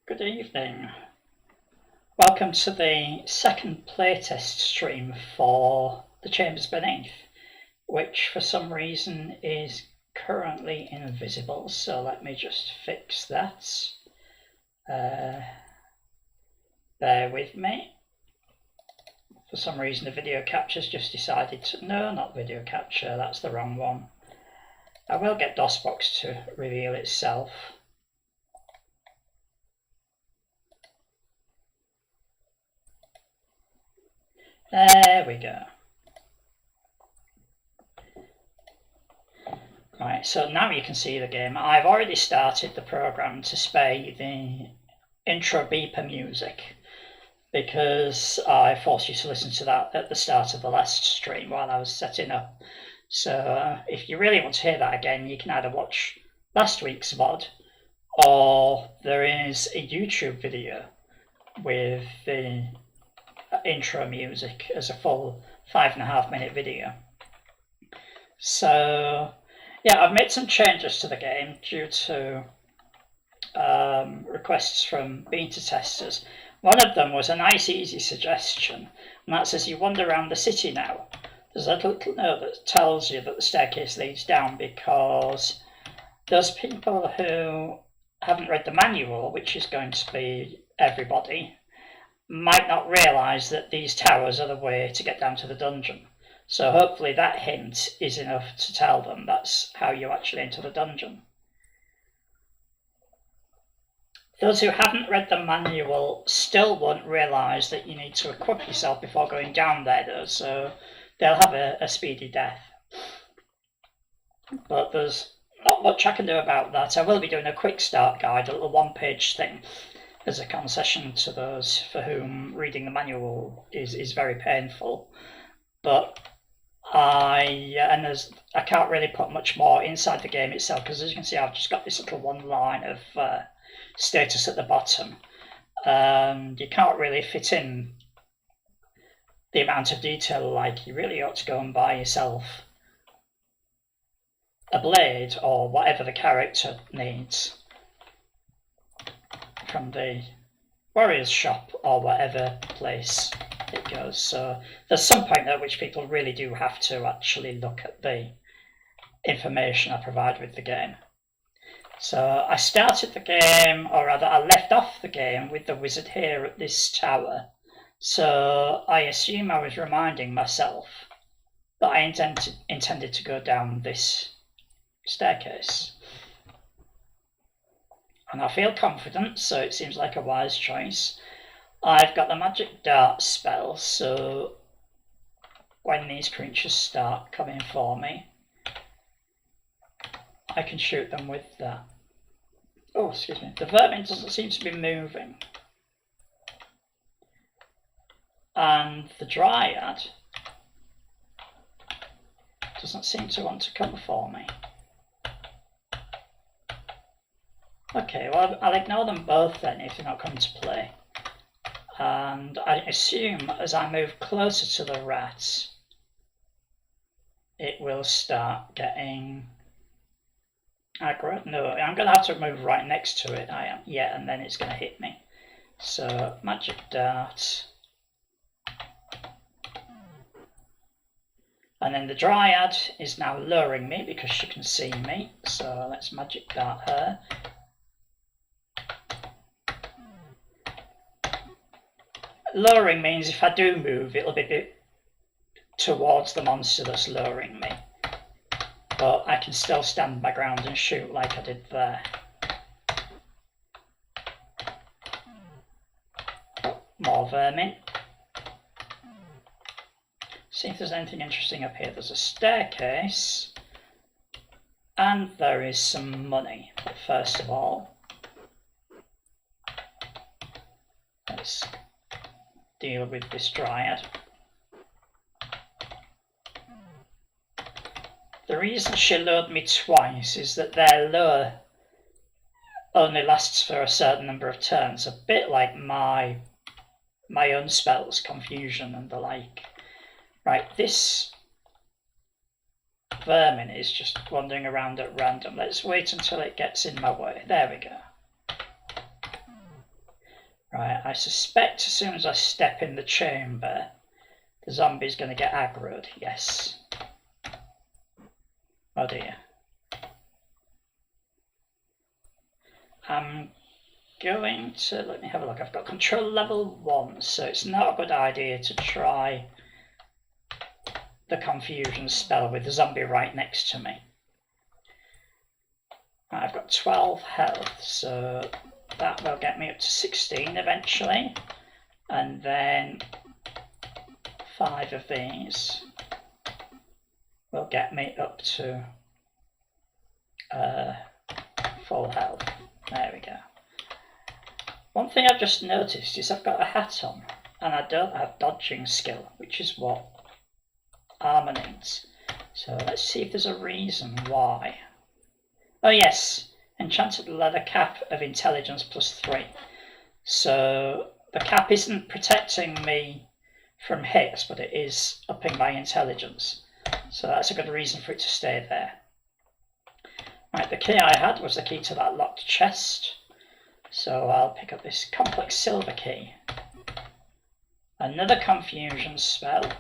Good evening. Welcome to the second playtest stream for The Chambers Beneath, which for some reason is currently invisible, so let me just fix that. Bear with me. For some reason the video capture's just decided to... No, not video capture, that's the wrong one. I will get DOSBox to reveal itself. There we go. Right, so now you can see the game. I've already started the program to spare the intro beeper music because I forced you to listen to that at the start of the last stream while I was setting up. So if you really want to hear that again, you can either watch last week's VOD or there is a YouTube video with the intro music as a full 5.5 minute video. So yeah, I've made some changes to the game due to requests from beta testers. One of them was a nice easy suggestion, and that's as you wander around the city now, there's a little note that tells you that the staircase leads down, because those people who haven't read the manual, which is going to be everybody, might not realise that these towers are the way to get down to the dungeon. So hopefully that hint is enough to tell them that's how you actually enter the dungeon. Those who haven't read the manual still won't realise that you need to equip yourself before going down there though, so they'll have a speedy death. But there's not much I can do about that. I will be doing a quick start guide, a little one-page thing, as a concession to those for whom reading the manual is very painful. But I can't really put much more inside the game itself, because as you can see I've just got this little one line of status at the bottom, and you can't really fit in the amount of detail like you really ought to go and buy yourself a blade or whatever the character needs from the warrior's shop or whatever place it goes. So there's some point at which people really do have to actually look at the information I provide with the game. So I started the game, or rather I left off the game with the wizard here at this tower. So I assume I was reminding myself that I intended to go down this staircase. And I feel confident, so it seems like a wise choice. I've got the magic dart spell, so when these creatures start coming for me, I can shoot them with that. Oh, excuse me. The vermin doesn't seem to be moving. And the dryad doesn't seem to want to come for me. Okay, well, I'll ignore them both then if they're not coming to play. And I assume as I move closer to the rat, it will start getting aggro. No, I'm going to have to move right next to it. I am. Yeah, and then it's going to hit me. So, magic dart. And then the dryad is now luring me because she can see me. So let's magic dart her. Luring means if I do move, it'll be a bit towards the monster that's luring me. But I can still stand my ground and shoot like I did there. More vermin. See if there's anything interesting up here. There's a staircase. And there is some money. But first of all, let's deal with this dryad. The reason she lured me twice is that their lure only lasts for a certain number of turns, a bit like my own spells, confusion and the like. Right, this vermin is just wandering around at random. Let's wait until it gets in my way. There we go. Right, I suspect as soon as I step in the chamber, the zombie's going to get aggroed. Yes. Oh dear. I'm going to, let me have a look. I've got control level 1, so it's not a good idea to try the confusion spell with the zombie right next to me. Right, I've got 12 health, so that will get me up to 16 eventually, and then 5 of these will get me up to full health. There we go. One thing I've just noticed is I've got a hat on and I don't have dodging skill, which is what armor needs. So let's see if there's a reason why. Oh yes, enchanted leather cap of intelligence +3. So the cap isn't protecting me from hits, but it is upping my intelligence. So that's a good reason for it to stay there. Right, the key I had was the key to that locked chest. So I'll pick up this complex silver key. Another confusion spell.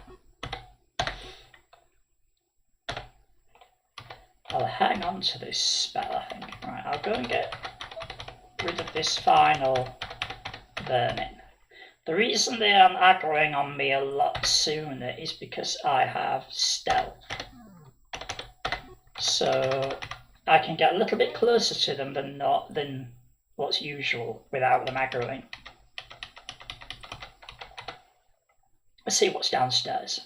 I'll hang on to this spell, I think. Right, I'll go and get rid of this final vermin. The reason they aren't aggroing on me a lot sooner is because I have stealth. So I can get a little bit closer to them than what's usual without them aggroing. Let's see what's downstairs.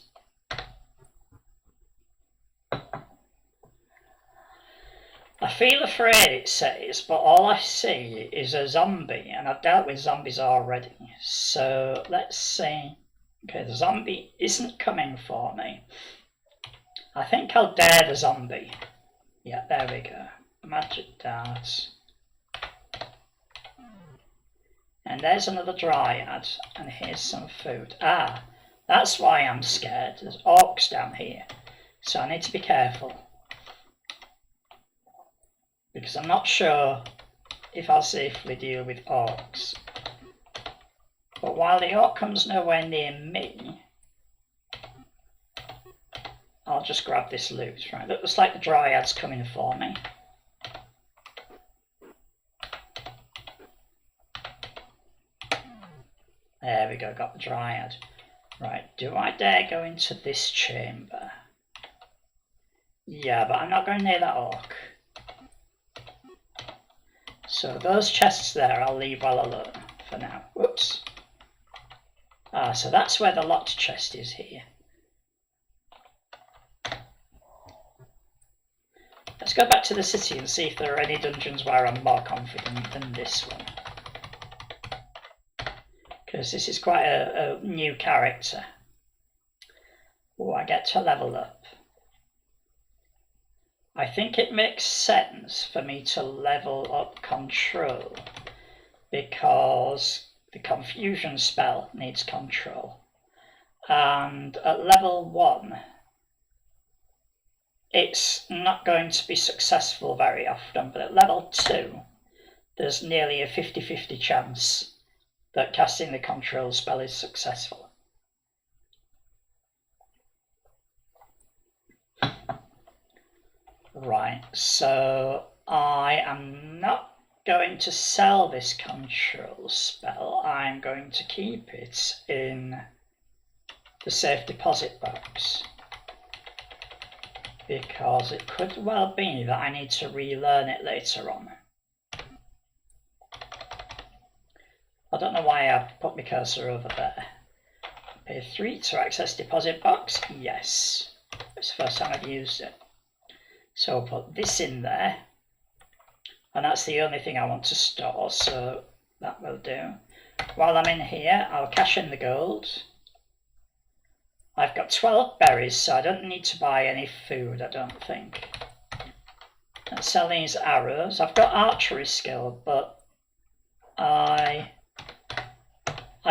I feel afraid, it says, but all I see is a zombie, and I've dealt with zombies already. So let's see. Okay, the zombie isn't coming for me. I think I'll dare the zombie. Yeah, there we go. Magic darts. And there's another dryad, and here's some food. Ah, that's why I'm scared. There's orcs down here, so I need to be careful. Because I'm not sure if I'll safely deal with orcs. But while the orc comes nowhere near me, I'll just grab this loot. Right, that looks like the dryad's coming for me. There we go, got the dryad. Right, do I dare go into this chamber? Yeah, but I'm not going near that orc. So those chests there I'll leave well alone for now. Whoops. Ah, so that's where the locked chest is here. Let's go back to the city and see if there are any dungeons where I'm more confident than this one. Because this is quite a new character. Oh, I get to level up. I think it makes sense for me to level up control because the confusion spell needs control. And at level 1, it's not going to be successful very often, but at level 2, there's nearly a 50-50 chance that casting the control spell is successful. Right, so I am not going to sell this control spell. I'm going to keep it in the safe deposit box because it could well be that I need to relearn it later on. I don't know why I put my cursor over there. Pay 3 to access deposit box. Yes, it's the first time I've used it. So I'll put this in there, and that's the only thing I want to store, so that will do. While I'm in here, I'll cash in the gold. I've got 12 berries, so I don't need to buy any food, I don't think. Let's sell these arrows. I've got archery skill, but I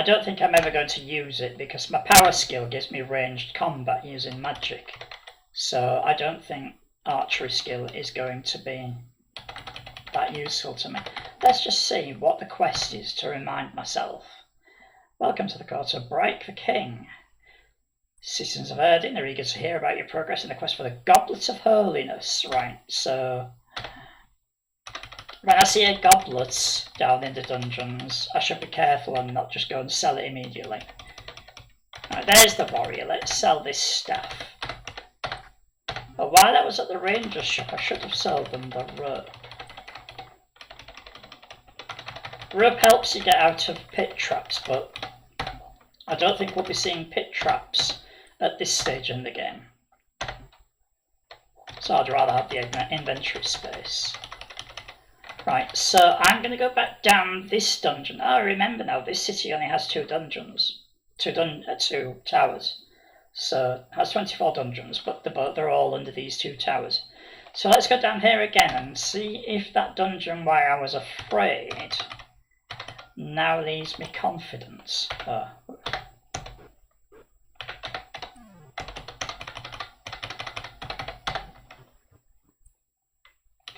don't think I'm ever going to use it because my power skill gives me ranged combat using magic. So I don't think archery skill is going to be that useful to me. let's just see what the quest is to remind myself. Welcome to the court of Break the King. Citizens of Erdin are eager to hear about your progress in the quest for the Goblet of Holiness. Right, so when I see a goblet down in the dungeons, I should be careful and not just go and sell it immediately. Right, there's the warrior. Let's sell this staff. But while I was at the ranger's shop, I should have sold them the rope. Rope helps you get out of pit traps, but I don't think we'll be seeing pit traps at this stage in the game. So I'd rather have the inventory space. Right, so I'm going to go back down this dungeon. Oh, remember now, this city only has 2 dungeons. 2 towers. So it has 24 dungeons, but they're all under these 2 towers. So let's go down here again and see if that dungeon where I was afraid now leaves me confidence. Oh.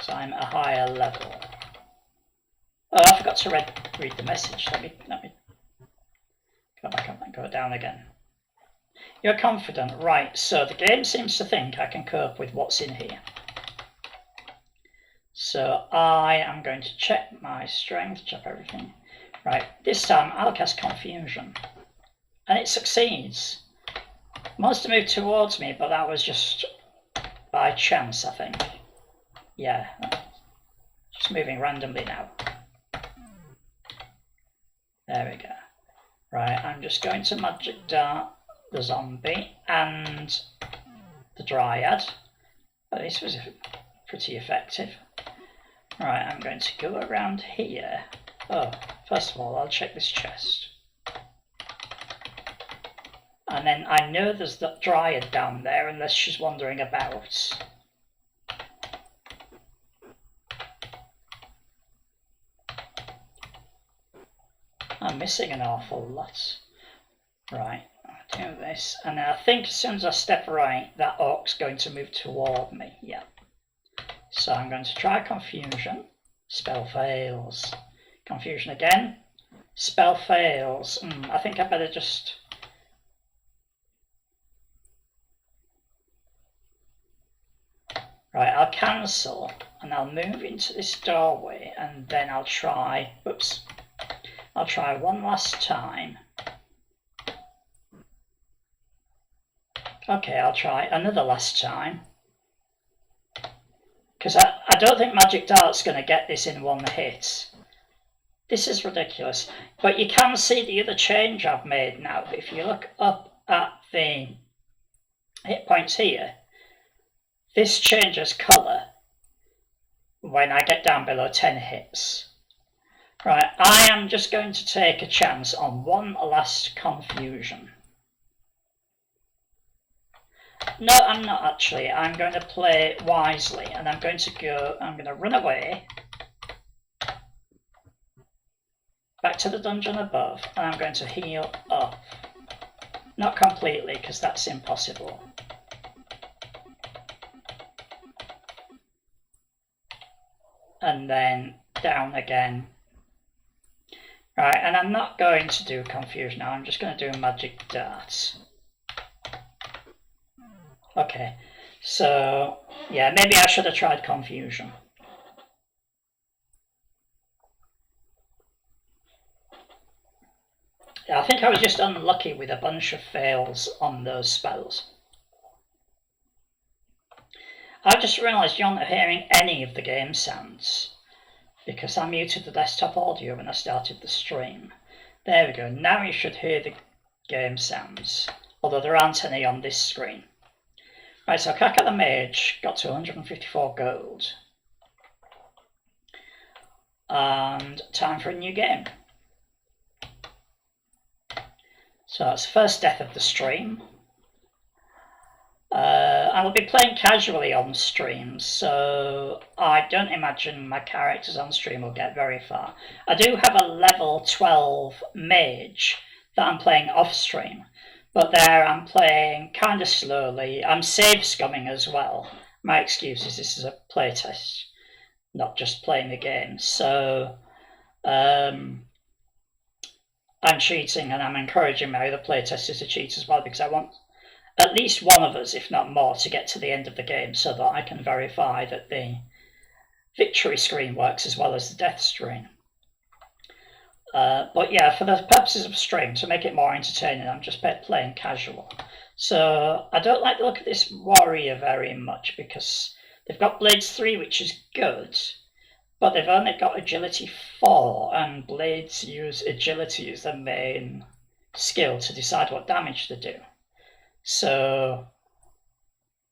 So I'm at a higher level. Oh, I forgot to read the message. Let me go back up and go down again. You're confident, right? So the game seems to think I can cope with what's in here. So I am going to check my strength, check everything. Right, this time I'll cast Confusion. And it succeeds. Monster moved towards me, but that was just by chance, I think. Yeah, just moving randomly now. There we go. Right, I'm just going to Magic Dart the zombie and the Dryad. Oh, this was pretty effective. Right, I'm going to go around here. Oh, first of all, I'll check this chest. And then I know there's that Dryad down there, unless she's wandering about. I'm missing an awful lot. Right, I'll do this. And then I think as soon as I step right, that orc's going to move toward me. Yeah. So I'm going to try Confusion. Spell fails. Confusion again. Spell fails. I think I better just... Right, I'll cancel and I'll move into this doorway and then I'll try... Oops. I'll try one last time. Okay, I'll try another last time. Because I don't think Magic Dart's going to get this in one hit. This is ridiculous. But you can see the other change I've made now. If you look up at the hit points here, this changes colour when I get down below 10 hits. Right, I am just going to take a chance on one last Confusion. No, I'm not actually. I'm going to play wisely and I'm going to run away back to the dungeon above and I'm going to heal up. Not completely, because that's impossible. And then down again. Right, and I'm not going to do Confusion now, I'm just going to do Magic Darts. Okay, so yeah, maybe I should have tried Confusion. Yeah, I think I was just unlucky with a bunch of fails on those spells. I just realised you're not hearing any of the game sounds because I muted the desktop audio when I started the stream. There we go, now you should hear the game sounds, although there aren't any on this screen. Right, so Kacar the Mage got to 154 gold. And time for a new game. So that's the first death of the stream. I will be playing casually on streams, so I don't imagine my characters on stream will get very far. I do have a level 12 mage that I'm playing off stream, but there I'm playing kind of slowly. I'm save scumming as well. My excuse is this is a playtest, not just playing the game. So I'm cheating, and I'm encouraging my other playtesters to cheat as well, because I want at least one of us, if not more, to get to the end of the game so that I can verify that the victory screen works as well as the death screen. But yeah, for the purposes of stream, to make it more entertaining, I'm just playing casual. So I don't like the look of this warrior very much, because they've got Blades 3, which is good, but they've only got Agility 4, and Blades use Agility as their main skill to decide what damage they do. So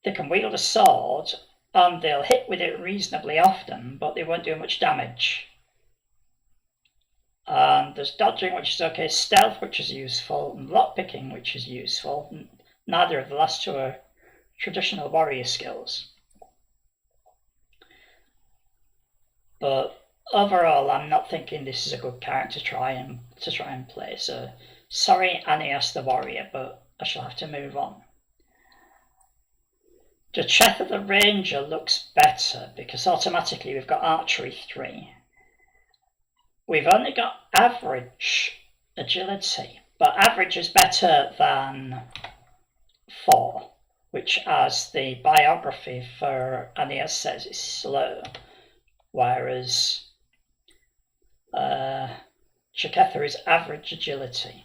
they can wield a sword, and they'll hit with it reasonably often, but they won't do much damage. And there's dodging, which is okay, stealth, which is useful, and lockpicking, which is useful. Neither of the last two are traditional warrior skills. But overall, I'm not thinking this is a good character to try and play. So sorry, Anias the warrior, but I shall have to move on. Jecetha the Ranger looks better because automatically we've got Archery 3. We've only got average agility, but average is better than 4, which, as the biography for Aeneas says, is slow, whereas Jecetha is average agility.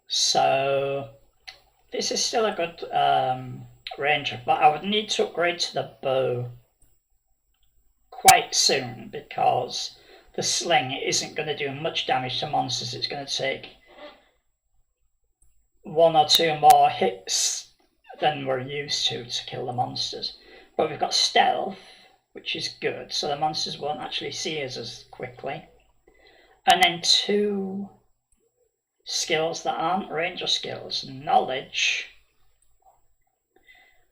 So this is still a good ranger, but I would need to upgrade to the bow quite soon, because the sling isn't going to do much damage to monsters. It's going to take 1 or 2 more hits than we're used to kill the monsters. But we've got stealth, which is good, so the monsters won't actually see us as quickly. And then 2 skills that aren't ranger skills. Knowledge,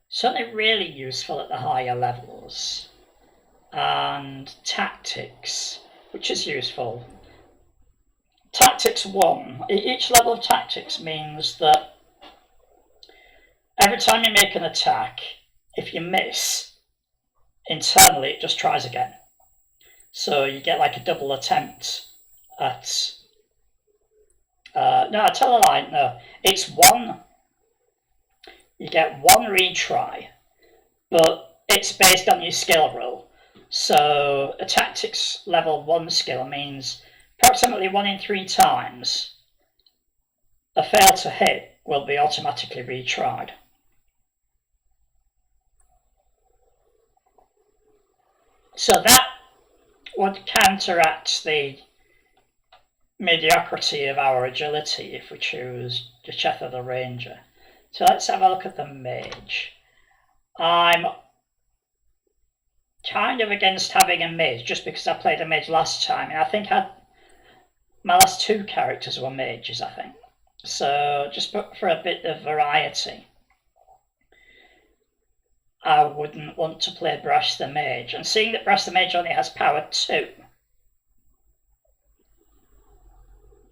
certainly really useful at the higher levels, and tactics, which is useful. Tactics 1. Each level of tactics means that every time you make an attack, if you miss, internally it just tries again. So you get like a double attempt at... no, I tell a lie, no. It's 1. You get 1 retry, but it's based on your skill roll. So a tactics level 1 skill means approximately 1 in 3 times a fail to hit will be automatically retried. So that would counteract the mediocrity of our agility if we choose Jecetha the Ranger. So let's have a look at the mage. I'm kind of against having a mage just because I played a mage last time, and I think my last 2 characters were mages, I think. So just for a bit of variety, I wouldn't want to play Brash the Mage. And seeing that Brash the Mage only has power 2,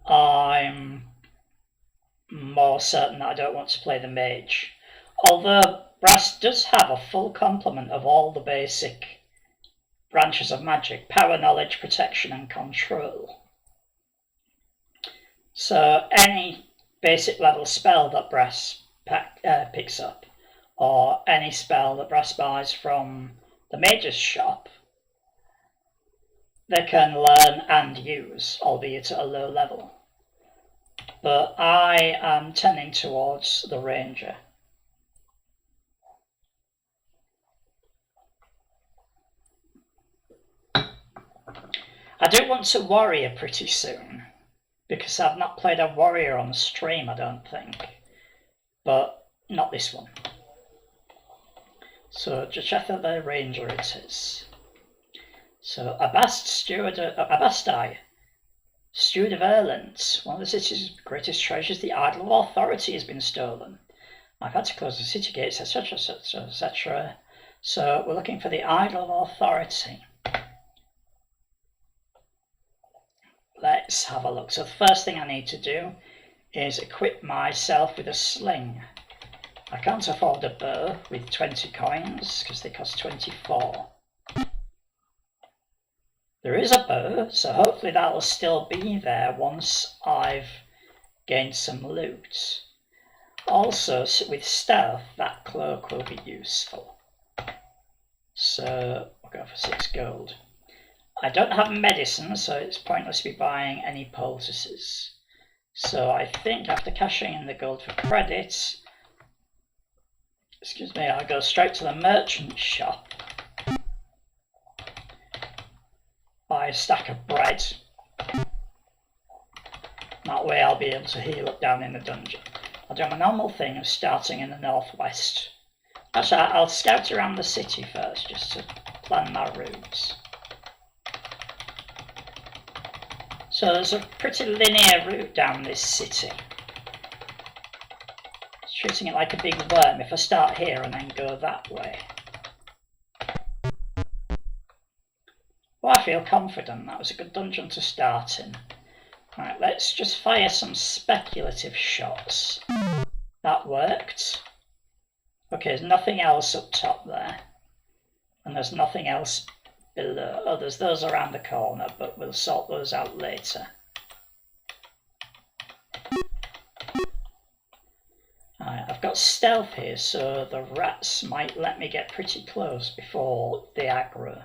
I'm more certain that I don't want to play the mage. Although Brass does have a full complement of all the basic branches of magic: power, knowledge, protection, and control. So any basic level spell that Brass picks up, or any spell that Brass buys from the mage's shop, they can learn and use, albeit at a low level. But I am tending towards the ranger. I do want a warrior pretty soon, because I've not played a warrior on stream, I don't think. But not this one. So Jecetha the Ranger it is. So Abastai, Steward of Erland, one of the city's greatest treasures, the idol of authority, has been stolen. I've had to close the city gates, etc., etc., etc. So we're looking for the idol of authority. Let's have a look. So the first thing I need to do is equip myself with a sling. I can't afford a bow with 20 coins because they cost 24. There is a bow, so hopefully that'll still be there once I've gained some loot. Also, with stealth, that cloak will be useful. So, we'll go for 6 gold. I don't have medicine, so it's pointless to be buying any poultices. So I think after cashing in the gold for credits, excuse me, I'll go straight to the merchant shop, buy a stack of bread. That way I'll be able to heal up down in the dungeon. I'll do my normal thing of starting in the northwest. Actually, I'll scout around the city first, just to plan my routes. So there's a pretty linear route down this city. Treating it like a big worm if I start here and then go that way. Well, I feel confident. That was a good dungeon to start in. Right, let's just fire some speculative shots. That worked. Okay, there's nothing else up top there. And there's nothing else below. Oh, there's those around the corner, but we'll sort those out later. Right, I've got stealth here, so the rats might let me get pretty close before they aggro.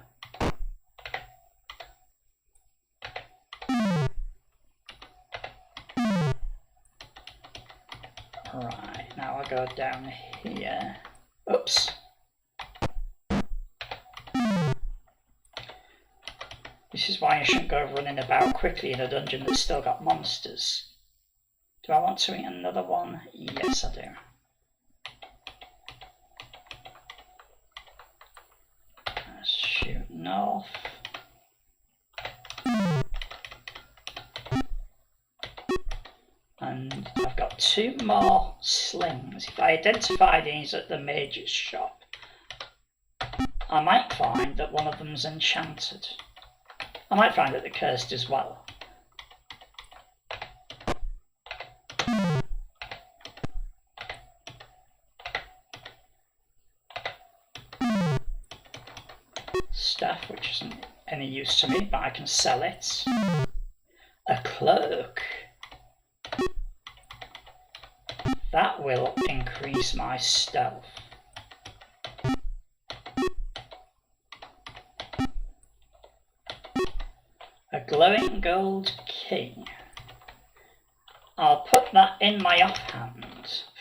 Right, now I'll go down here. Oops. This is why you shouldn't go running about quickly in a dungeon that's still got monsters. Do I want to eat another one? Yes, I do. Let's shoot north. And I've got 2 more slings. If I identify these at the mage's shop, I might find that one of them's enchanted. I might find that they're cursed as well. Staff, which isn't any use to me, but I can sell it. A cloak. That will increase my stealth. A glowing gold key. I'll put that in my offhand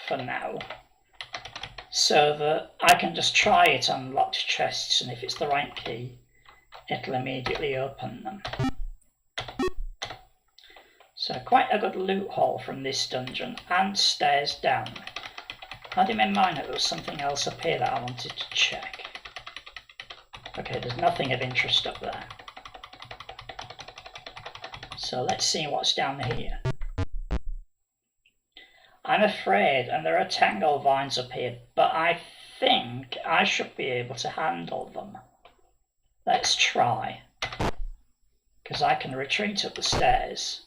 for now, so that I can just try it on locked chests, and if it's the right key, it'll immediately open them. So quite a good loot haul from this dungeon, and stairs down. I had in my mind that there was something else up here that I wanted to check. Okay, there's nothing of interest up there. So let's see what's down here. I'm afraid, and there are tangle vines up here, but I think I should be able to handle them. Let's try, because I can retreat up the stairs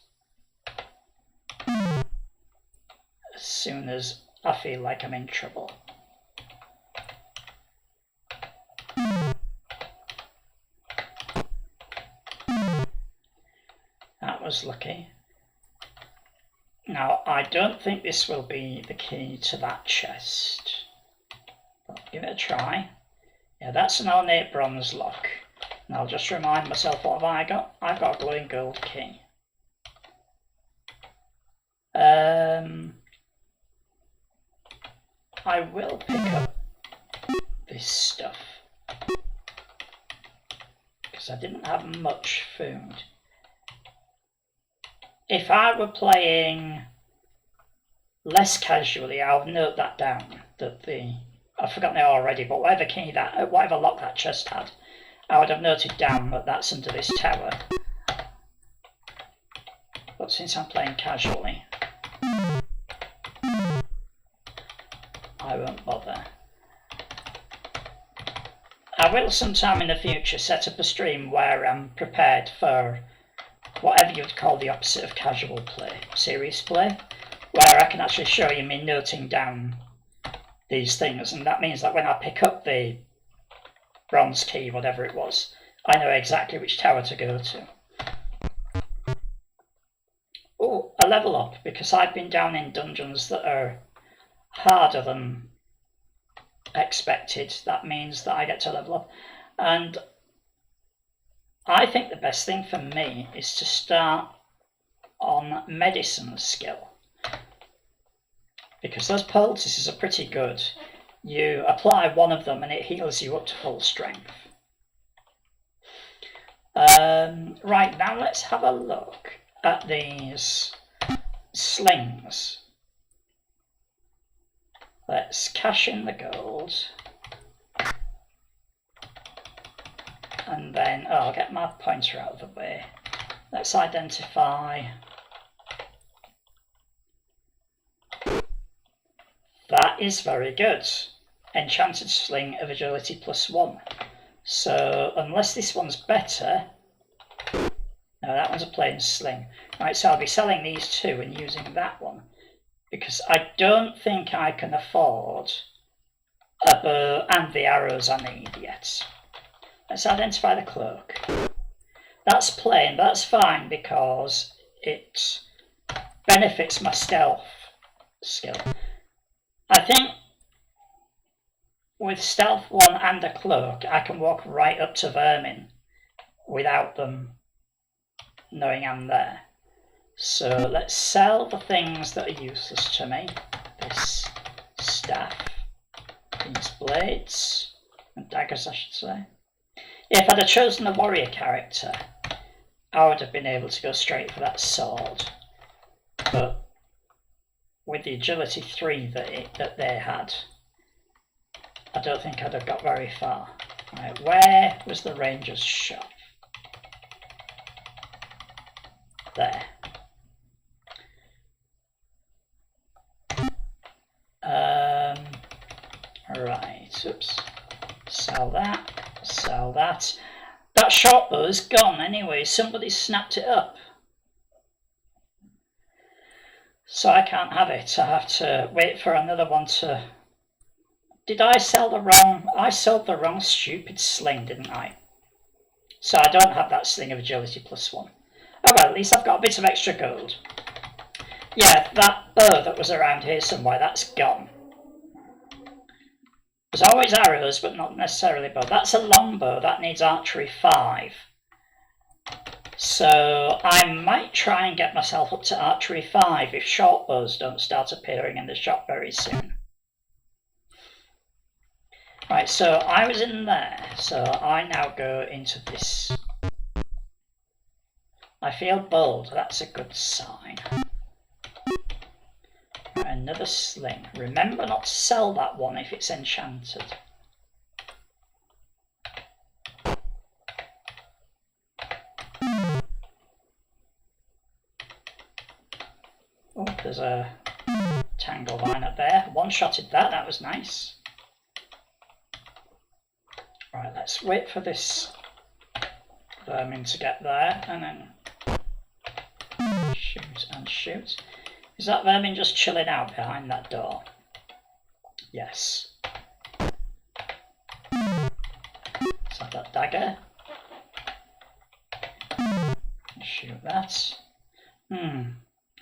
as soon as I feel like I'm in trouble. That was lucky. Now, I don't think this will be the key to that chest, but give it a try. Yeah, that's an ornate bronze lock. And I'll just remind myself, what have I got? I've got a glowing gold key. I will pick up this stuff, because I didn't have much food. If I were playing less casually, I'll note that down, that I've forgotten it already, but whatever lock that chest had, I would have noted down that that's under this tower. But since I'm playing casually, I won't bother. I will sometime in the future set up a stream where I'm prepared for whatever you'd call the opposite of casual play, serious play, where I can actually show you me noting down these things, and that means that when I pick up the bronze key, whatever it was, I know exactly which tower to go to. Oh, a level up, because I've been down in dungeons that are harder than expected. That means that I get to level up. And I think the best thing for me is to start on medicine skill, because those poultices are pretty good. You apply one of them and it heals you up to full strength. Right, now let's have a look at these slings. Let's cash in the gold. And then, I'll get my pointer out of the way. Let's identify. That is very good. Enchanted sling of agility +1. So, unless this one's better... No, that one's a plain sling. Right, so I'll be selling these two and using that one, because I don't think I can afford a bow and the arrows I need yet. Let's identify the cloak. That's plain, but that's fine because it benefits my stealth skill. I think with stealth 1 and a cloak, I can walk right up to vermin without them knowing I'm there. So let's sell the things that are useless to me. This staff, these blades, and daggers I should say. If I'd have chosen the warrior character, I would have been able to go straight for that sword. But with the agility 3 that they had, I don't think I'd have got very far. Right, where was the ranger's shop? There. Right, oops. Sell that, sell that. That short bow's gone anyway, somebody snapped it up. So I can't have it, I have to wait for another one to... Did I sell the wrong... I sold the wrong stupid sling, didn't I? So I don't have that sling of agility +1. Oh well, at least I've got a bit of extra gold. Yeah, that bow that was around here somewhere, that's gone. There's always arrows, but not necessarily bow. That's a longbow, that needs archery 5. So I might try and get myself up to archery 5 if short bows don't start appearing in the shop very soon. Right, so I was in there, so I now go into this. I feel bold, that's a good sign. Right, another sling. Remember not to sell that one if it's enchanted. Oh, there's a tangle vine up there. One-shotted that, that was nice. Right, let's wait for this vermin to get there and then shoot and shoot. Is that vermin just chilling out behind that door? Yes. Let's have that dagger. Shoot that.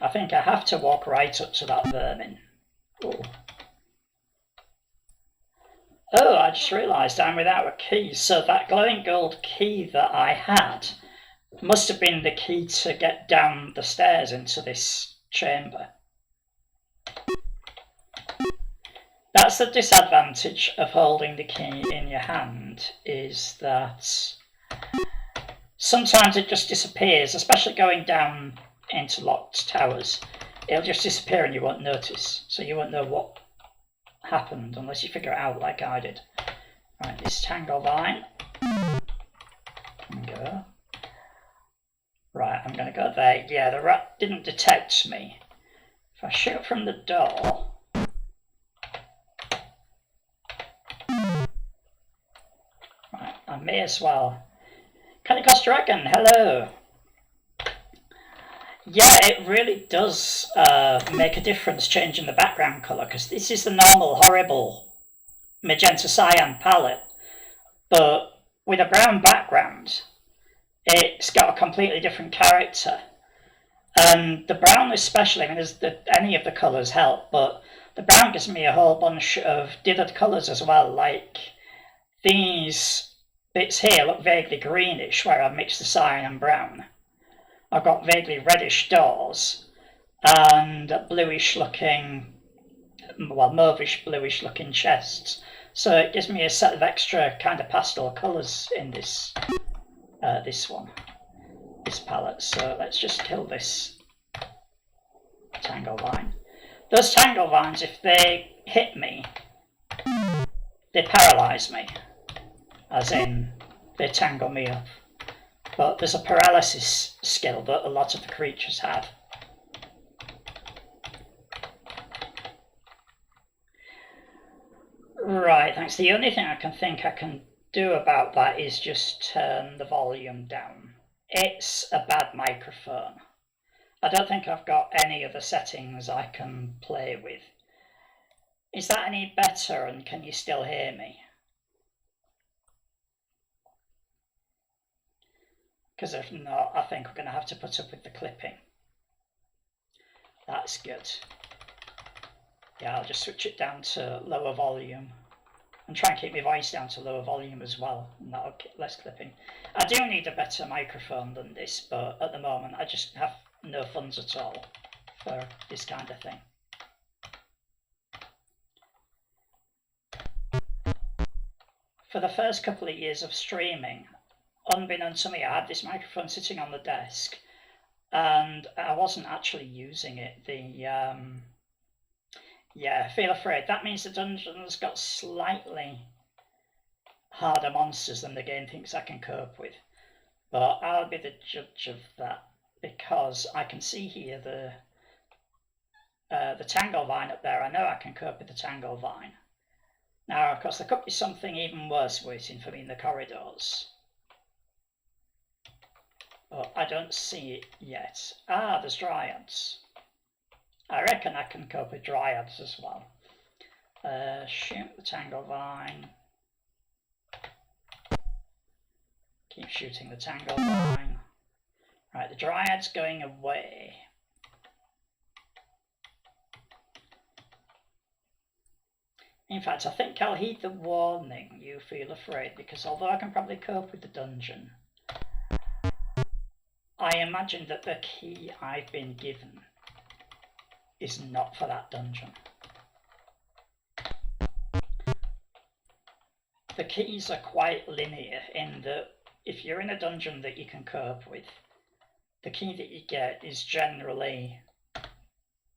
I think I have to walk right up to that vermin. Ooh. Oh, I just realised I'm without a key, so that glowing gold key that I had must have been the key to get down the stairs into this chamber. That's the disadvantage of holding the key in your hand, is that sometimes it just disappears, especially going down into locked towers. It'll just disappear and you won't notice, so you won't know what happened unless you figure it out like I did. Right, this tangle vine. Go. Right, I'm going to go there. Yeah, the rat didn't detect me. If I shoot from the door... Right, I may as well... Kacar Dragon, hello! Yeah, it really does make a difference changing the background colour, because this is the normal horrible magenta cyan palette, but with a brown background, it's got a completely different character. And the brown especially, I mean, any of the colours help, but the brown gives me a whole bunch of dithered colours as well, like these bits here look vaguely greenish where I've mixed the cyan and brown. I've got vaguely reddish doors and bluish looking, well, mauvish bluish looking chests. So it gives me a set of extra kind of pastel colours in this this palette. So let's just kill this tangle vine. Those tangle vines, if they hit me, they paralyse me, as in they tangle me up. But there's a paralysis skill that a lot of the creatures have. Right, thanks. The only thing I can think I can do about that is just turn the volume down. It's a bad microphone. I don't think I've got any other settings I can play with. Is that any better, and can you still hear me? Because if not, I think we're going to have to put up with the clipping. That's good. Yeah, I'll just switch it down to lower volume and try and keep my voice down to lower volume as well, and that'll get less clipping. I do need a better microphone than this, but at the moment I just have no funds at all for this kind of thing. For the first couple of years of streaming, unbeknownst to me, I had this microphone sitting on the desk and I wasn't actually using it. Yeah, Feel Afraid. That means the dungeon's got slightly harder monsters than the game thinks I can cope with. But I'll be the judge of that, because I can see here the tangle vine up there. I know I can cope with the tangle vine. Now, of course, there could be something even worse waiting for me in the corridors. But I don't see it yet. Ah, there's dryads. I reckon I can cope with dryads as well. Shoot the tangle vine. Keep shooting the tangle vine. Right, the dryad's going away. In fact, I think I'll heed the warning, you feel afraid, because although I can probably cope with the dungeon, I imagine that the key I've been given is not for that dungeon. The keys are quite linear in that if you're in a dungeon that you can cope with, the key that you get is generally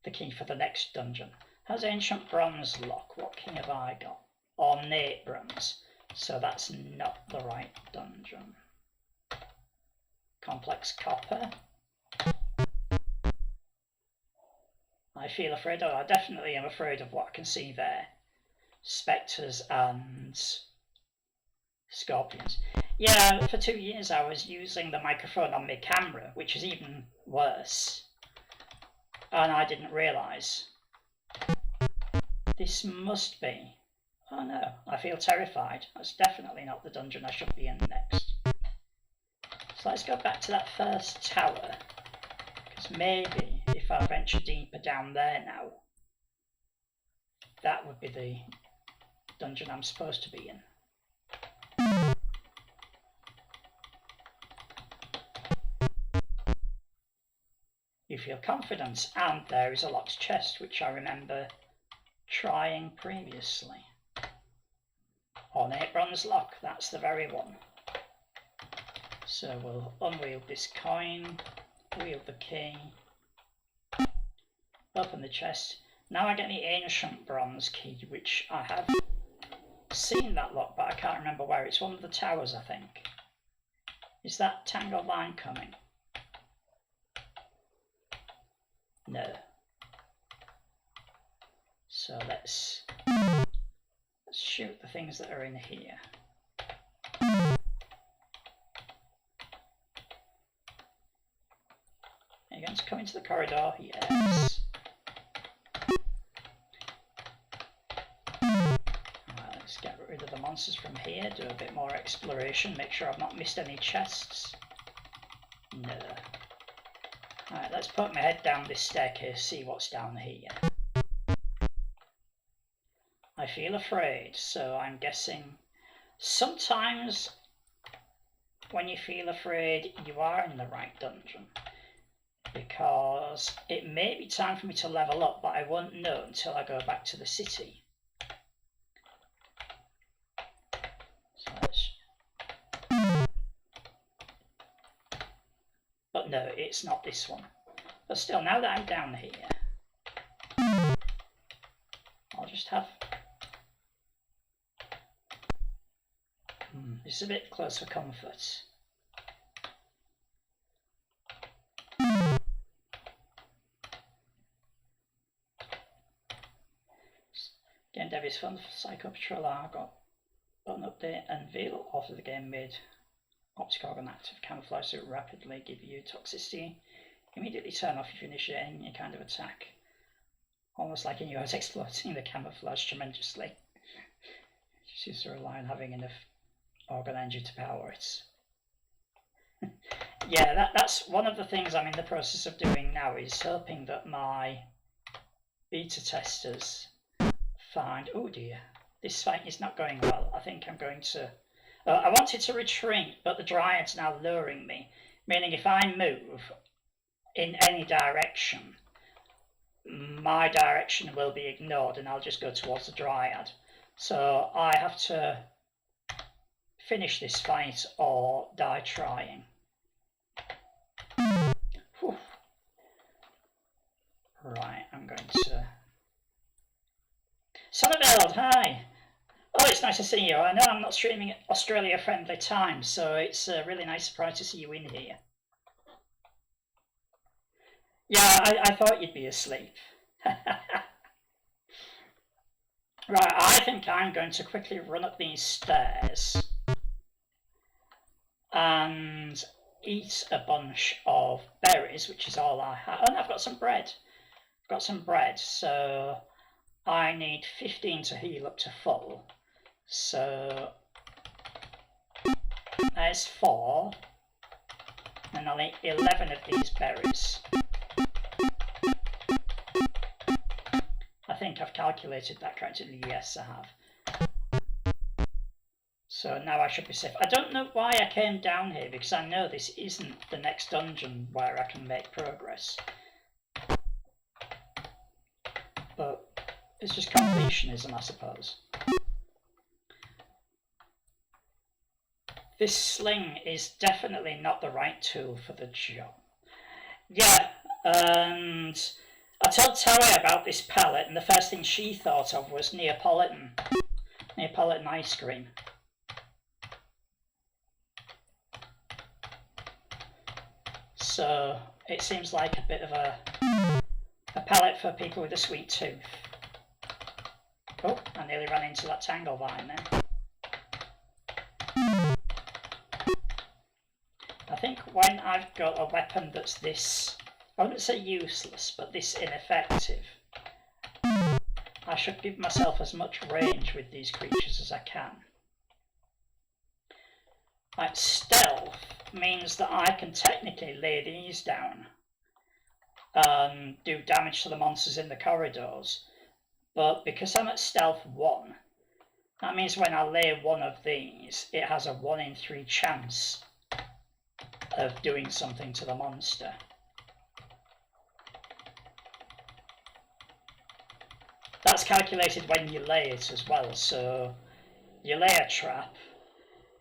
the key for the next dungeon. Has Ancient Bronze Lock? What key have I got? Ornate Bronze. So that's not the right dungeon. Complex Copper. I feel afraid. Oh, I definitely am afraid of what I can see there. Spectres and scorpions. Yeah, for 2 years I was using the microphone on my camera, which is even worse. And I didn't realise. This must be... Oh no, I feel terrified. That's definitely not the dungeon I should be in next. So let's go back to that first tower. Because maybe if I venture deeper down there now, that would be the dungeon I'm supposed to be in. You feel confident, and there is a locked chest, which I remember trying previously. Ornate Bronze Lock, that's the very one. So we'll unwield this coin, wield the key, open the chest. Now I get the Ancient Bronze key, which I have seen that lock, but I can't remember where. It's one of the towers, I think. Is that tangle vine coming? No. So let's shoot the things that are in here. There you going to come into the corridor? Yes. Let's get rid of the monsters from here, do a bit more exploration, make sure I've not missed any chests. No. Alright, let's put my head down this staircase, see what's down here. I feel afraid, so I'm guessing sometimes when you feel afraid, you are in the right dungeon. Because it may be time for me to level up, but I won't know until I go back to the city. So but no, it's not this one. But still, now that I'm down here, I'll just have... It's a bit close for comfort. Game dev is fun for Psycho Patrol. I got an update and Veil after the game made optical and active camouflage to rapidly give you toxicity. Immediately turn off if you initiate any kind of attack. Almost like in yours, exploiting the camouflage tremendously. Just used to rely on having enough organ energy to power it. Yeah, that's one of the things I'm in the process of doing now, is hoping that my beta testers find... Oh dear, this fight is not going well. I think I'm going to... I wanted to retreat, but the Dryad's now luring me, meaning if I move in any direction, my direction will be ignored and I'll just go towards the Dryad. So I have to finish this fight or die trying. Whew. Right, I'm going to... Sonneveld, hi! Oh, it's nice to see you. I know I'm not streaming at Australia-friendly time, so it's a really nice surprise to see you in here. Yeah, I thought you'd be asleep. Right, I think I'm going to quickly run up these stairs and eat a bunch of berries, which is all I have. Oh, and I've got some bread. I've got some bread, so I need 15 to heal up to full. So there's 4, and I'll eat 11 of these berries. I think I've calculated that correctly. Yes, I have. So now I should be safe. I don't know why I came down here, because I know this isn't the next dungeon where I can make progress. But it's just completionism, I suppose. This sling is definitely not the right tool for the job. Yeah, and I told Towie about this palette, and the first thing she thought of was Neapolitan ice cream. So it seems like a bit of a palette for people with a sweet tooth. Oh, I nearly ran into that tangle vine then. I think when I've got a weapon that's this, I wouldn't say useless, but this ineffective, I should give myself as much range with these creatures as I can. Like, stealth means that I can technically lay these down and do damage to the monsters in the corridors, but because I'm at stealth 1, that means when I lay one of these, it has a 1 in 3 chance of doing something to the monster. That's calculated when you lay it as well, so you lay a trap,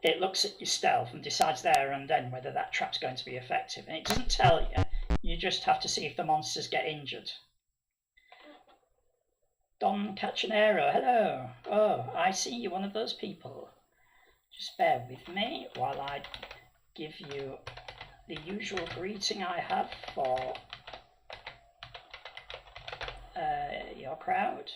it looks at your stealth and decides there and then whether that trap's going to be effective, and it doesn't tell you, you just have to see if the monsters get injured. Don Cacchanero, hello. Oh, I see you're one of those people. Just bear with me while I give you the usual greeting I have for your crowd.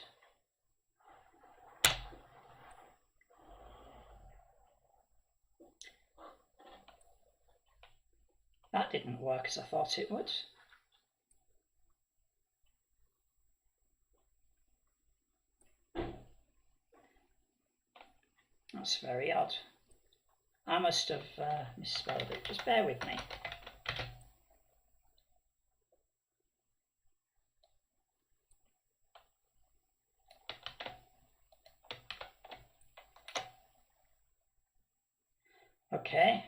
That didn't work as I thought it would. That's very odd. I must have misspelled it. Just bear with me. Okay.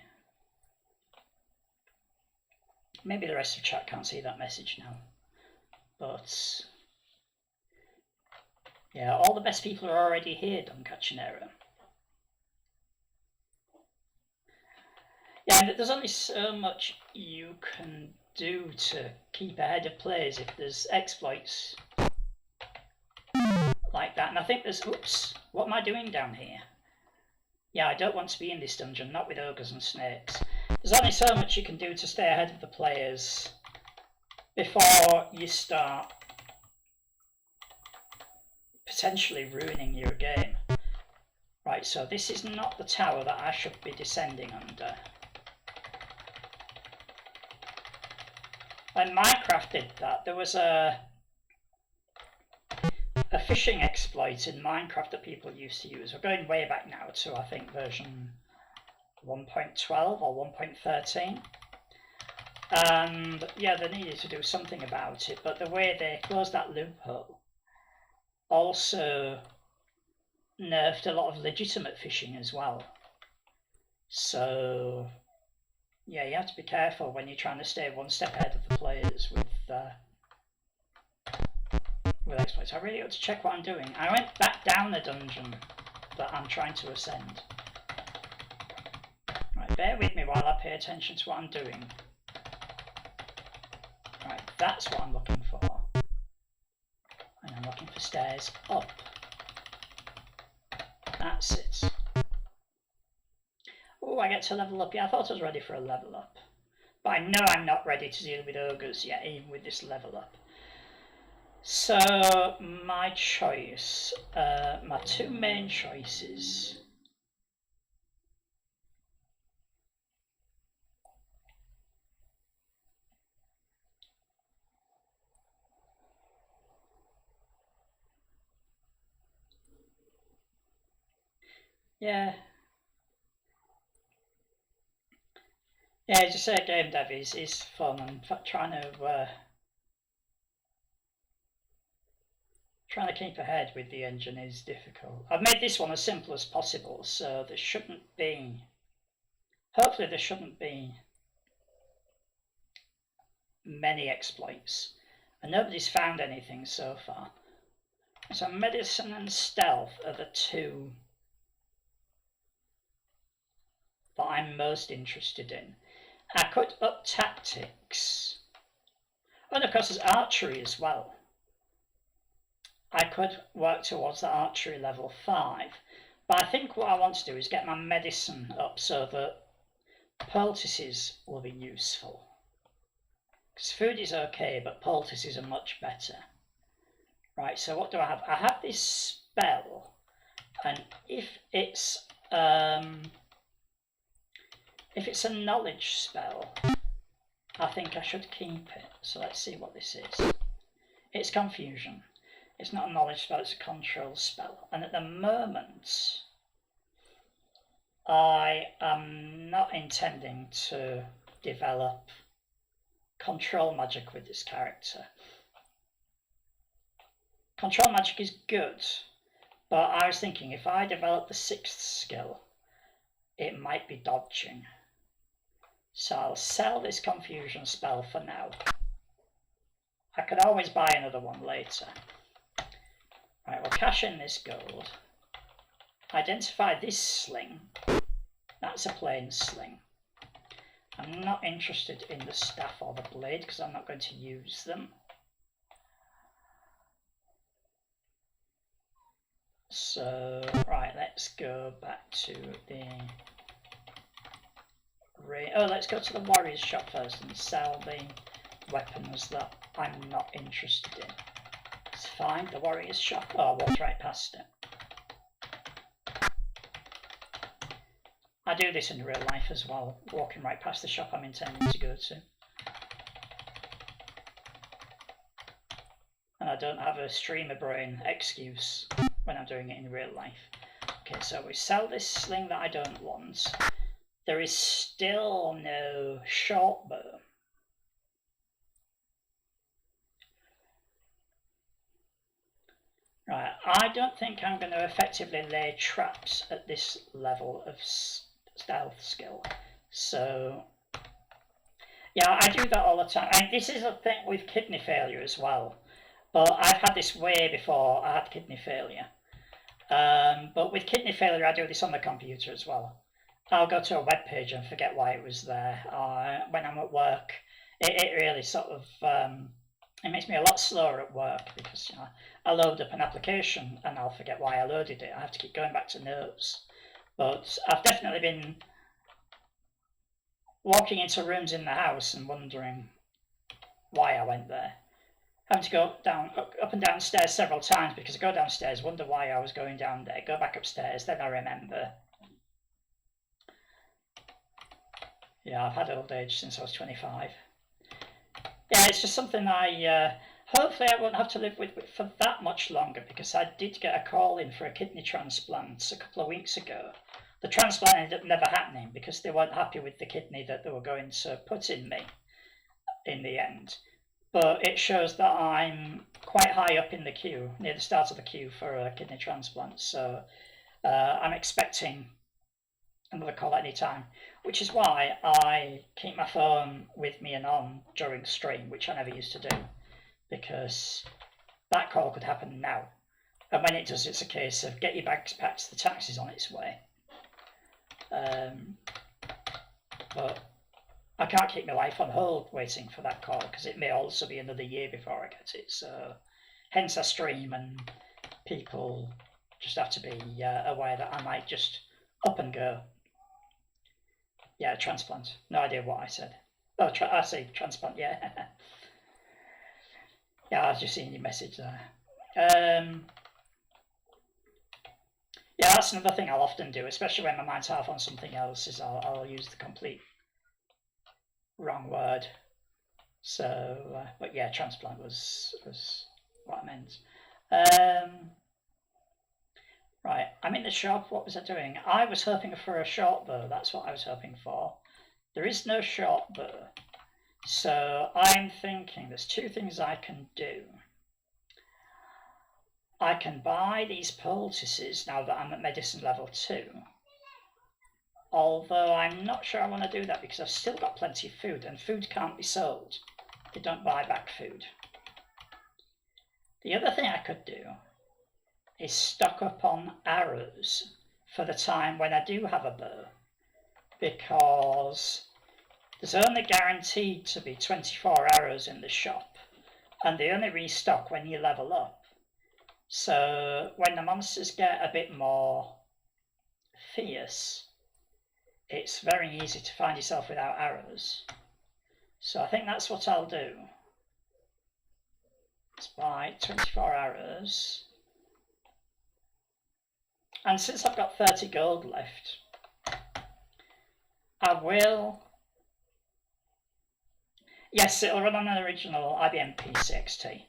Maybe the rest of chat can't see that message now. But yeah, all the best people are already here, don't catch an error. Yeah, there's only so much you can do to keep ahead of players if there's exploits like that. And I think there's, oops, what am I doing down here? Yeah, I don't want to be in this dungeon, not with ogres and snakes. There's only so much you can do to stay ahead of the players before you start potentially ruining your game. Right, so this is not the tower that I should be descending under. When Minecraft did that, there was a phishing exploit in Minecraft that people used to use. We're going way back now to, I think, version 1.12 or 1.13. And yeah, they needed to do something about it, but the way they closed that loophole also nerfed a lot of legitimate phishing as well. So yeah, you have to be careful when you're trying to stay one step ahead of the players with exploits. I really ought to check what I'm doing. I went back down the dungeon that I'm trying to ascend. Right, bear with me while I pay attention to what I'm doing. Right, that's what I'm looking for. And I'm looking for stairs up. That's it. Oh, I get to level up. Yeah, I thought I was ready for a level up. But I know I'm not ready to deal with ogres yet, even with this level up. So, my choice, my two main choices. Yeah, just say game dev is fun, and trying to keep ahead with the engine is difficult. I've made this one as simple as possible, so there shouldn't be, hopefully there shouldn't be many exploits, and nobody's found anything so far. So medicine and stealth are the two that I'm most interested in. I could up tactics, and of course there's archery as well. I could work towards the archery level 5, but I think what I want to do is get my medicine up so that poultices will be useful. Because food is okay, but poultices are much better. Right, so what do I have? I have this spell, and if it's a knowledge spell, I think I should keep it. So let's see what this is. It's confusion. It's not a knowledge spell, it's a control spell. And at the moment, I am not intending to develop control magic with this character. Control magic is good, but I was thinking if I develop the 6th skill, it might be dodging. So I'll sell this confusion spell for now. I could always buy another one later. Right, we'll cash in this gold. Identify this sling. That's a plain sling. I'm not interested in the staff or the blade because I'm not going to use them. So, right, let's go back to the... Oh, let's go to the warrior's shop first and sell the weapons that I'm not interested in. It's fine, the warrior's shop. Oh, I walked right past it. I do this in real life as well, walking right past the shop I'm intending to go to. And I don't have a streamer brain excuse when I'm doing it in real life. Okay, so we sell this sling that I don't want. There is still no short bow. Right, I don't think I'm going to effectively lay traps at this level of stealth skill. So, yeah, I do that all the time. And this is a thing with kidney failure as well. But I've had this way before I had kidney failure. But with kidney failure, I do this on the computer as well. I'll go to a web page and forget why it was there. When I'm at work, it really sort of it makes me a lot slower at work because I load up an application and I'll forget why I loaded it. I have to keep going back to notes. But I've definitely been walking into rooms in the house and wondering why I went there. Having to go up and down stairs several times because I go downstairs, wonder why I was going down there, go back upstairs, then I remember. Yeah, I've had old age since I was 25. Yeah, it's just something hopefully I won't have to live with for that much longer because I did get a call in for a kidney transplant a couple of weeks ago. The transplant ended up never happening because they weren't happy with the kidney that they were going to put in me in the end. But it shows that I'm quite high up in the queue, near the start of the queue for a kidney transplant. So I'm expecting another call at any time, which is why I keep my phone with me and on during stream, which I never used to do, because that call could happen now. And when it does, it's a case of get your bags packed, the taxi's on its way. But I can't keep my life on hold waiting for that call because it may also be another year before I get it. So hence I stream, and people just have to be aware that I might just up and go. Yeah, transplant. No idea what I said. Oh, I say transplant, yeah. Yeah, I was just seeing your message there. Yeah, that's another thing I'll often do, especially when my mind's half on something else, is I'll use the complete wrong word. So, but yeah, transplant was what I meant. Right, I'm in the shop. What was I doing? I was hoping for a short bow. That's what I was hoping for. There is no short bow. So I'm thinking there's two things I can do. I can buy these poultices now that I'm at medicine level 2. Although I'm not sure I want to do that because I've still got plenty of food, and food can't be sold. They don't buy back food. The other thing I could do is stock up on arrows for the time when I do have a bow, because there's only guaranteed to be 24 arrows in the shop, and they only restock when you level up. So when the monsters get a bit more fierce, it's very easy to find yourself without arrows. So I think that's what I'll do. Let's buy 24 arrows. And since I've got 30 gold left, I will... Yes, it'll run on an original IBM PC.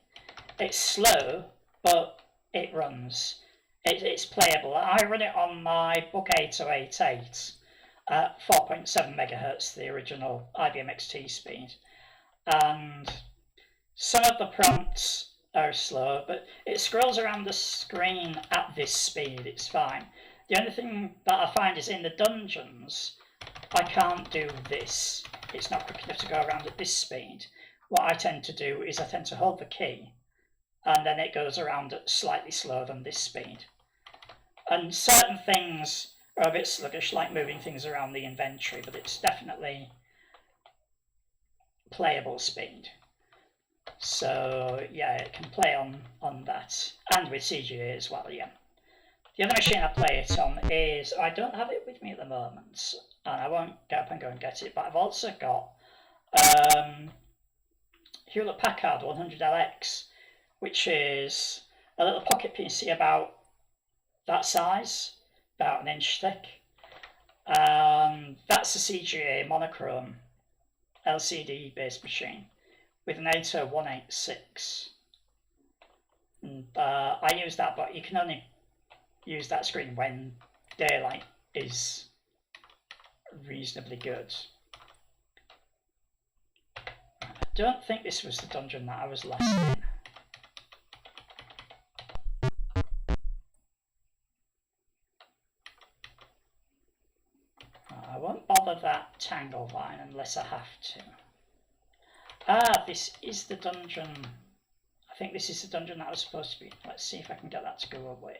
It's slow, but it runs. It's playable. I run it on my Book 8088 at 4.7 megahertz, the original IBM XT speed. And some of the prompts are slow, but it scrolls around the screen at this speed. It's fine. The only thing that I find is in the dungeons, I can't do this. It's not quick enough to go around at this speed. What I tend to do is I tend to hold the key, and then it goes around at slightly slower than this speed. And certain things are a bit sluggish, like moving things around the inventory, but it's definitely playable speed. So yeah, it can play on that, and with CGA as well, yeah. The other machine I play it on is, I don't have it with me at the moment, and I won't get up and go and get it, but I've also got Hewlett Packard 100LX, which is a little pocket PC about that size, about an inch thick. That's a CGA monochrome LCD based machine with an 80186. And I use that, but you can only use that screen when daylight is reasonably good. I don't think this was the dungeon that I was last in. I won't bother that tangle vine unless I have to. Ah, this is the dungeon. I think this is the dungeon that I was supposed to be in. Let's see if I can get that to go away.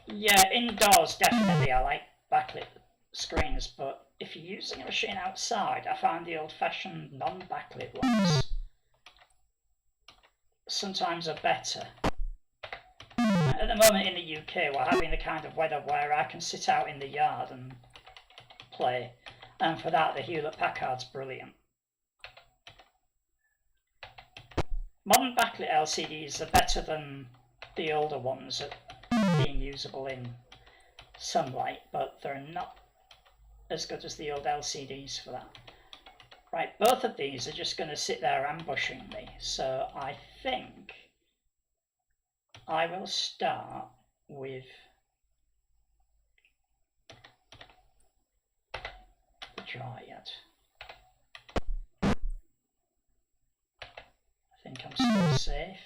Yeah, indoors definitely I like backlit screens, but if you're using a machine outside, I find the old-fashioned non-backlit ones sometimes are better. At the moment in the UK, we're having the kind of weather where I can sit out in the yard and play, and for that the Hewlett-Packard's brilliant. Modern backlit LCDs are better than the older ones at being usable in sunlight, but they're not as good as the old LCDs for that. Right, both of these are just going to sit there ambushing me, so I think I will start with the Dryad. I think I'm still safe.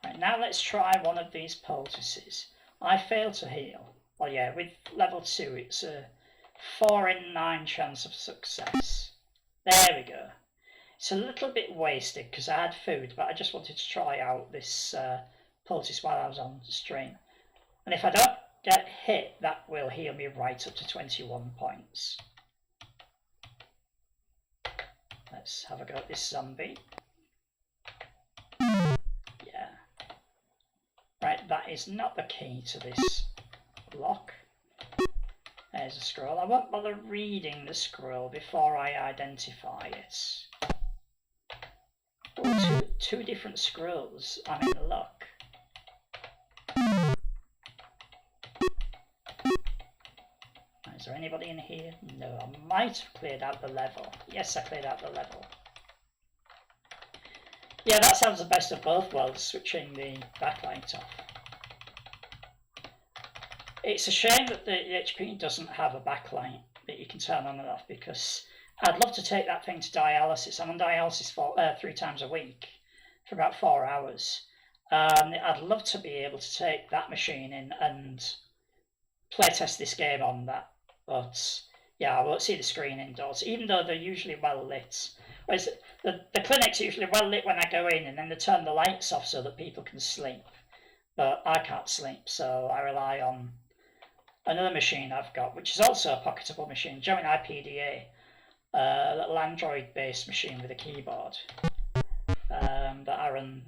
Right, now let's try one of these poultices. I failed to heal. Well, yeah, with level 2 it's a 4 in 9 chance of success. There we go. It's a little bit wasted because I had food, but I just wanted to try out this poultice while I was on stream. And if I don't get hit, that will heal me right up to 21 points. Let's have a go at this zombie. Yeah. Right, that is not the key to this lock. There's a scroll. I won't bother reading the scroll before I identify it. Oh, two different scrolls. I'm in luck. Is there anybody in here? No, I might have cleared out the level. Yes, I cleared out the level. Yeah, that sounds the best of both worlds, switching the backlight off. It's a shame that the HP doesn't have a backlight that you can turn on and off, because I'd love to take that thing to dialysis. I'm on dialysis for 3 times a week for about 4 hours. I'd love to be able to take that machine in and playtest this game on that. But yeah, I won't see the screen indoors, even though they're usually well lit. Whereas the clinic's usually well lit when I go in, and then they turn the lights off so that people can sleep. But I can't sleep, so I rely on another machine I've got, which is also a pocketable machine, Gemini PDA, a little Android-based machine with a keyboard that I run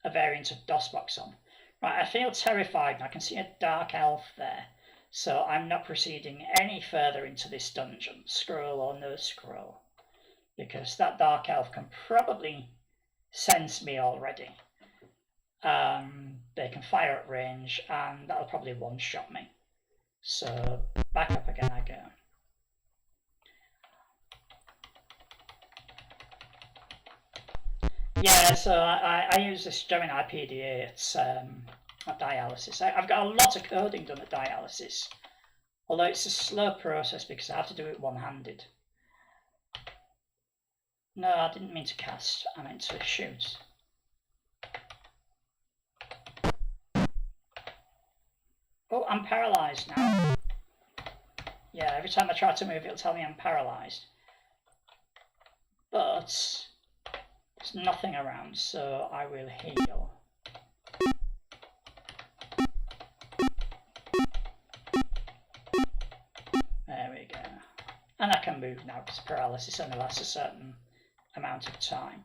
a variant of DOSBox on. Right, I feel terrified, and I can see a dark elf there, so I'm not proceeding any further into this dungeon, scroll or no scroll, because that dark elf can probably sense me already. They can fire at range, and that'll probably one-shot me. So back up again I go. Yeah, so I use this Gemini PDA at dialysis. I've got a lot of coding done at dialysis, although it's a slow process because I have to do it one-handed. No, I didn't mean to cast, I meant to shoot. Oh, I'm paralysed now. Yeah, every time I try to move, it'll tell me I'm paralysed. But there's nothing around, so I will heal. There we go. And I can move now because paralysis only lasts a certain amount of time.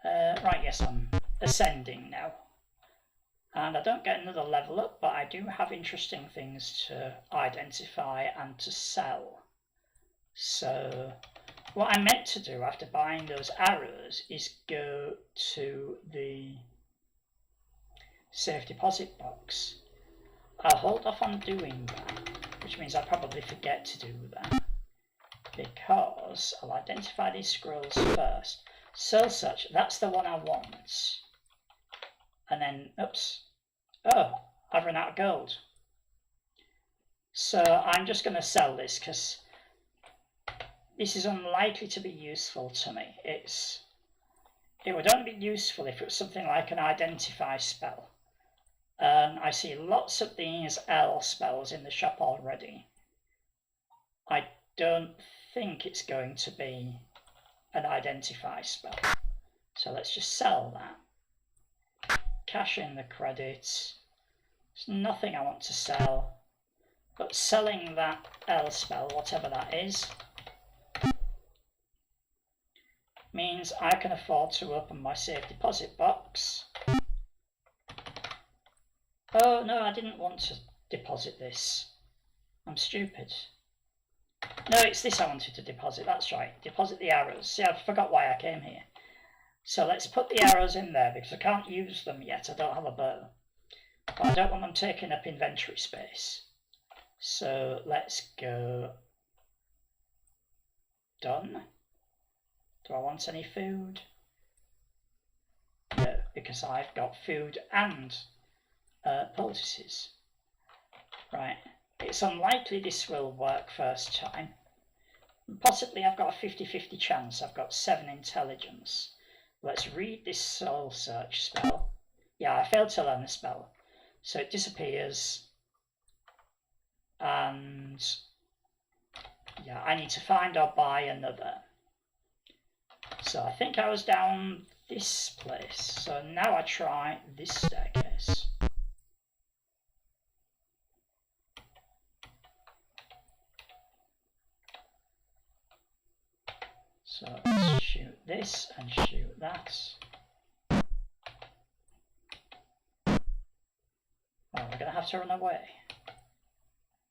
Right, yes, I'm ascending now. And I don't get another level up, but I do have interesting things to identify and to sell. So what I meant to do after buying those arrows is go to the safe deposit box. I'll hold off on doing that, which means I'll probably forget to do that, because I'll identify these scrolls first. Soul Search, that's the one I want. And then, oops. Oh, I've run out of gold. So I'm just going to sell this because this is unlikely to be useful to me. It would only be useful if it was something like an identify spell. And I see lots of these L spells in the shop already. I don't think it's going to be an identify spell. So let's just sell that. Cash in the credits. There's nothing I want to sell. But selling that L spell, whatever that is, means I can afford to open my safe deposit box. Oh no, I didn't want to deposit this. I'm stupid. No, it's this I wanted to deposit, that's right. Deposit the arrows. See, I forgot why I came here. So let's put the arrows in there because I can't use them yet. I don't have a bow. But I don't want them taking up inventory space. So let's go. Done. Do I want any food? No, because I've got food and poultices. Right, it's unlikely this will work first time. Possibly I've got a 50-50 chance. I've got 7 intelligence. Let's read this Soul Search spell. Yeah, I failed to learn the spell. So it disappears. And yeah, I need to find or buy another. So I think I was down this place. So now I try this staircase. So let's shoot this and shoot that. Oh, we're going to have to run away.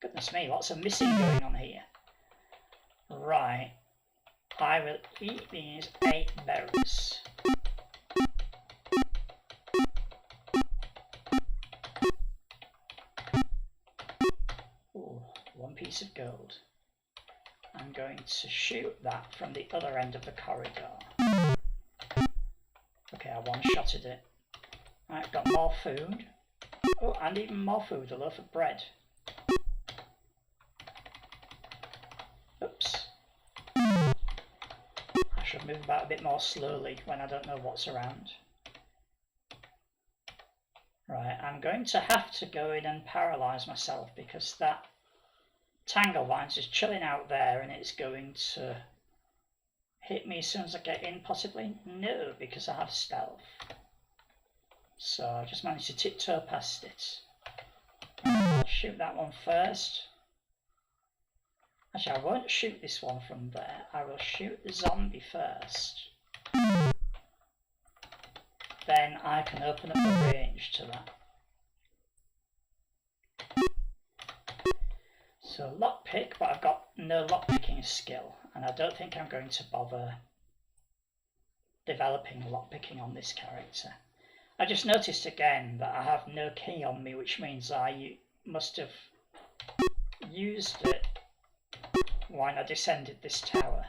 Goodness me, lots of missing going on here. Right. I will eat these 8 berries. Ooh, 1 piece of gold. I'm going to shoot that from the other end of the corridor. Okay, I one-shotted it. Right, got more food. Oh, and even more food, a loaf of bread. Oops. I should move about a bit more slowly when I don't know what's around. Right, I'm going to have to go in and paralyse myself because that Tanglevines is chilling out there and it's going to hit me as soon as I get in, possibly? No, because I have stealth. So I just managed to tiptoe past it. I'll shoot that one first. Actually, I won't shoot this one from there. I will shoot the zombie first. Then I can open up the range to that. So lockpick, but I've got no lockpicking skill, and I don't think I'm going to bother developing lockpicking on this character. I just noticed again that I have no key on me, which means I must have used it when I descended this tower.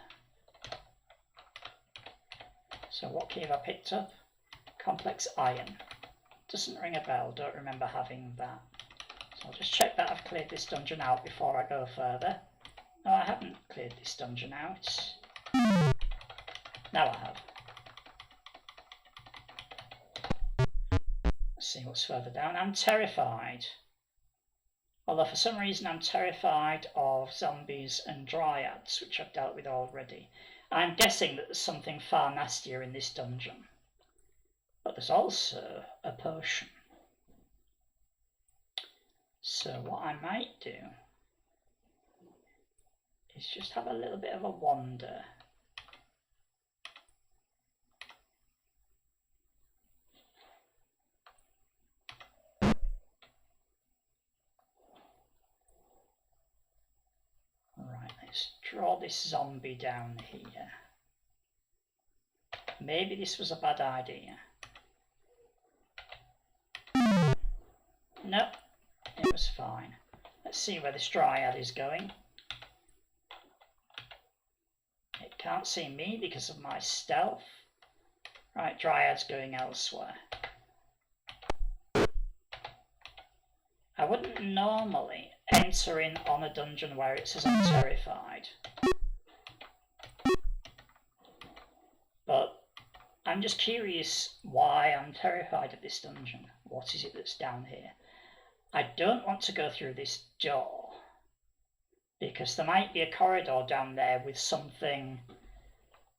So what key have I picked up? Complex iron. Doesn't ring a bell, don't remember having that. So I'll just check that I've cleared this dungeon out before I go further. No, I haven't cleared this dungeon out. Now I have. Let's see what's further down. I'm terrified. Although for some reason I'm terrified of zombies and dryads, which I've dealt with already. I'm guessing that there's something far nastier in this dungeon. But there's also a potion. So what I might do is just have a little bit of a wander. Right, let's draw this zombie down here. Maybe this was a bad idea. Nope, it was fine. Let's see where this dryad is going. It can't see me because of my stealth. Right, Dryad's going elsewhere. I wouldn't normally enter in on a dungeon where it says I'm terrified. But I'm just curious why I'm terrified of this dungeon. What is it that's down here? I don't want to go through this door, because there might be a corridor down there with something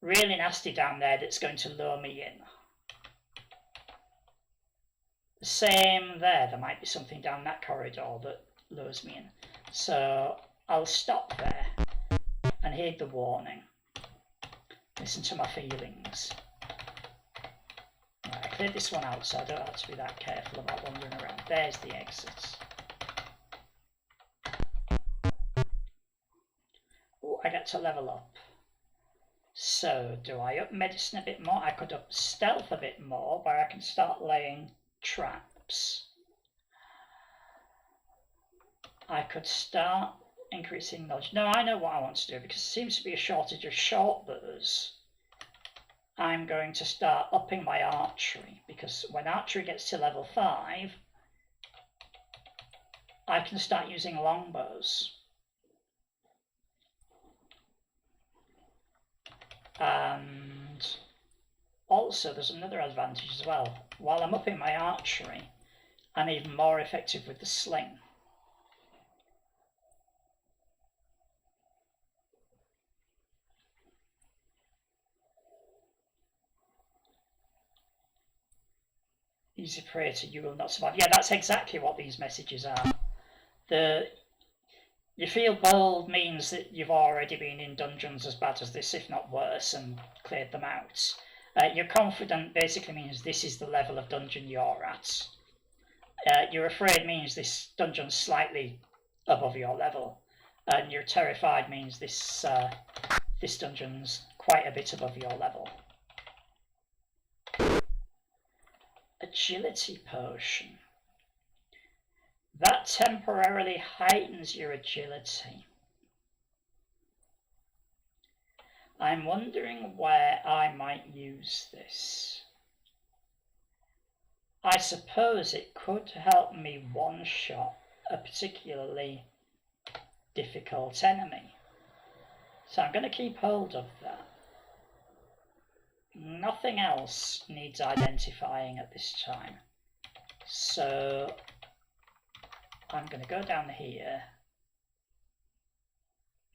really nasty down there that's going to lure me in. The same there might be something down that corridor that lures me in. So I'll stop there and heed the warning. Listen to my feelings. Right, I cleared this one out, so I don't have to be that careful about wandering around. There's the exit. Oh, I get to level up. So do I up medicine a bit more? I could up stealth a bit more, where I can start laying traps. I could start increasing knowledge. No, I know what I want to do, because there seems to be a shortage of short bows. I'm going to start upping my archery, because when archery gets to level 5, I can start using longbows. And also there's another advantage as well. While I'm upping my archery, I'm even more effective with the sling. Easy prey to you will not survive. Yeah, that's exactly what these messages are. You feel bold means that you've already been in dungeons as bad as this, if not worse, and cleared them out. You're confident basically means this is the level of dungeon you're at. You're afraid means this dungeon's slightly above your level. And you're terrified means this dungeon's quite a bit above your level. Agility potion. That temporarily heightens your agility. I'm wondering where I might use this. I suppose it could help me one-shot a particularly difficult enemy. So I'm going to keep hold of that. Nothing else needs identifying at this time. So I'm going to go down here,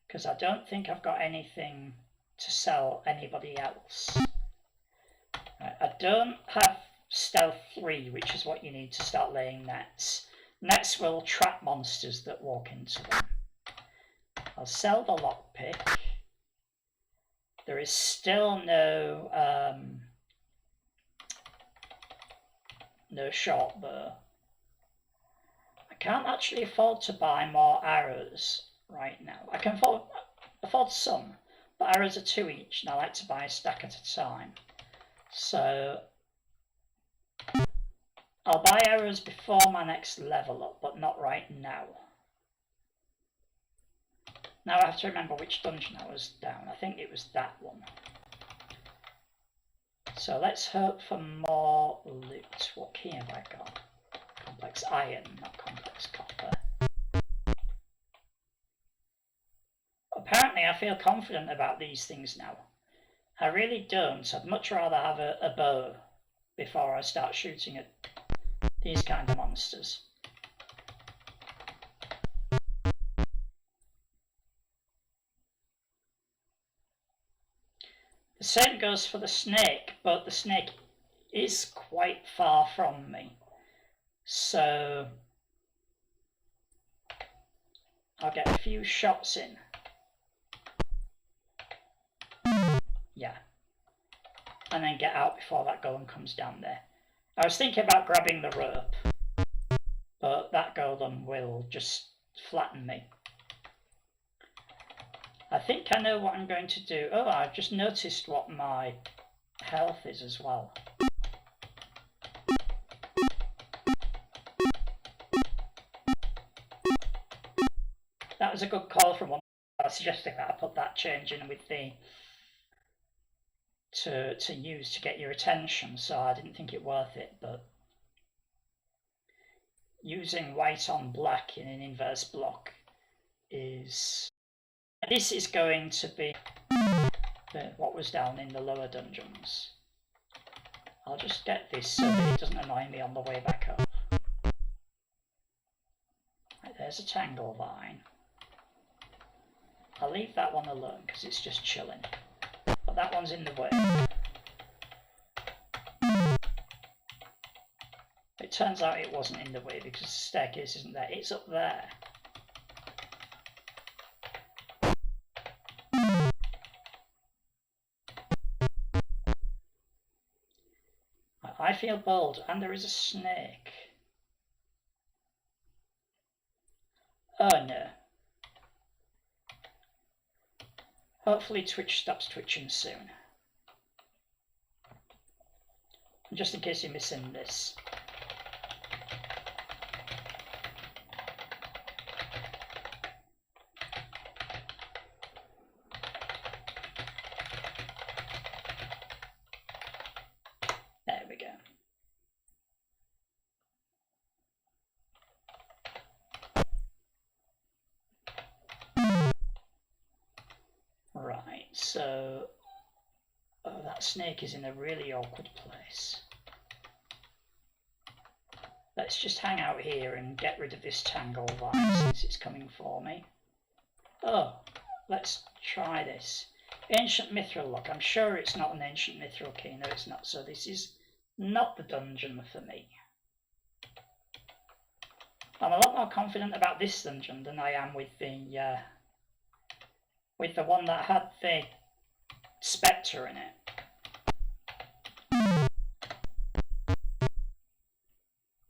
because I don't think I've got anything to sell anybody else. I don't have stealth 3, which is what you need to start laying nets. Nets will trap monsters that walk into them. I'll sell the lockpick. There is still no short bow. I can't actually afford to buy more arrows right now. I can afford some, but arrows are 2 each, and I like to buy a stack at a time. So I'll buy arrows before my next level up, but not right now. Now I have to remember which dungeon I was down. I think it was that one. So let's hope for more loot. What key have I got? Complex iron, not complex copper. Apparently I feel confident about these things now. I really don't. I'd much rather have a bow before I start shooting at these kind of monsters. The same goes for the snake, but the snake is quite far from me. So I'll get a few shots in. Yeah. And then get out before that golem comes down there. I was thinking about grabbing the rope, but that golem will just flatten me. I think I know what I'm going to do. Oh, I've just noticed what my health is as well. That was a good call from one suggesting that I put that change in with the to use to get your attention, so I didn't think it worth it. But using white on black in an inverse block is... This is going to be what was down in the lower dungeons. I'll just get this so that it doesn't annoy me on the way back up. Right, there's a tangle vine. I'll leave that one alone because it's just chilling. But that one's in the way. It turns out it wasn't in the way because the staircase isn't there. It's up there. I feel bold, and there is a snake. Oh no. Hopefully Twitch stops twitching soon. And just in case you're missing this. There we go. Right, so that snake is in a really awkward place. Let's just hang out here and get rid of this tangle vine since it's coming for me. Oh, let's try this. Ancient Mithril Lock. I'm sure it's not an Ancient Mithril Key. No, it's not. So this is not the dungeon for me. I'm a lot more confident about this dungeon than I am with the one that had the spectre in it.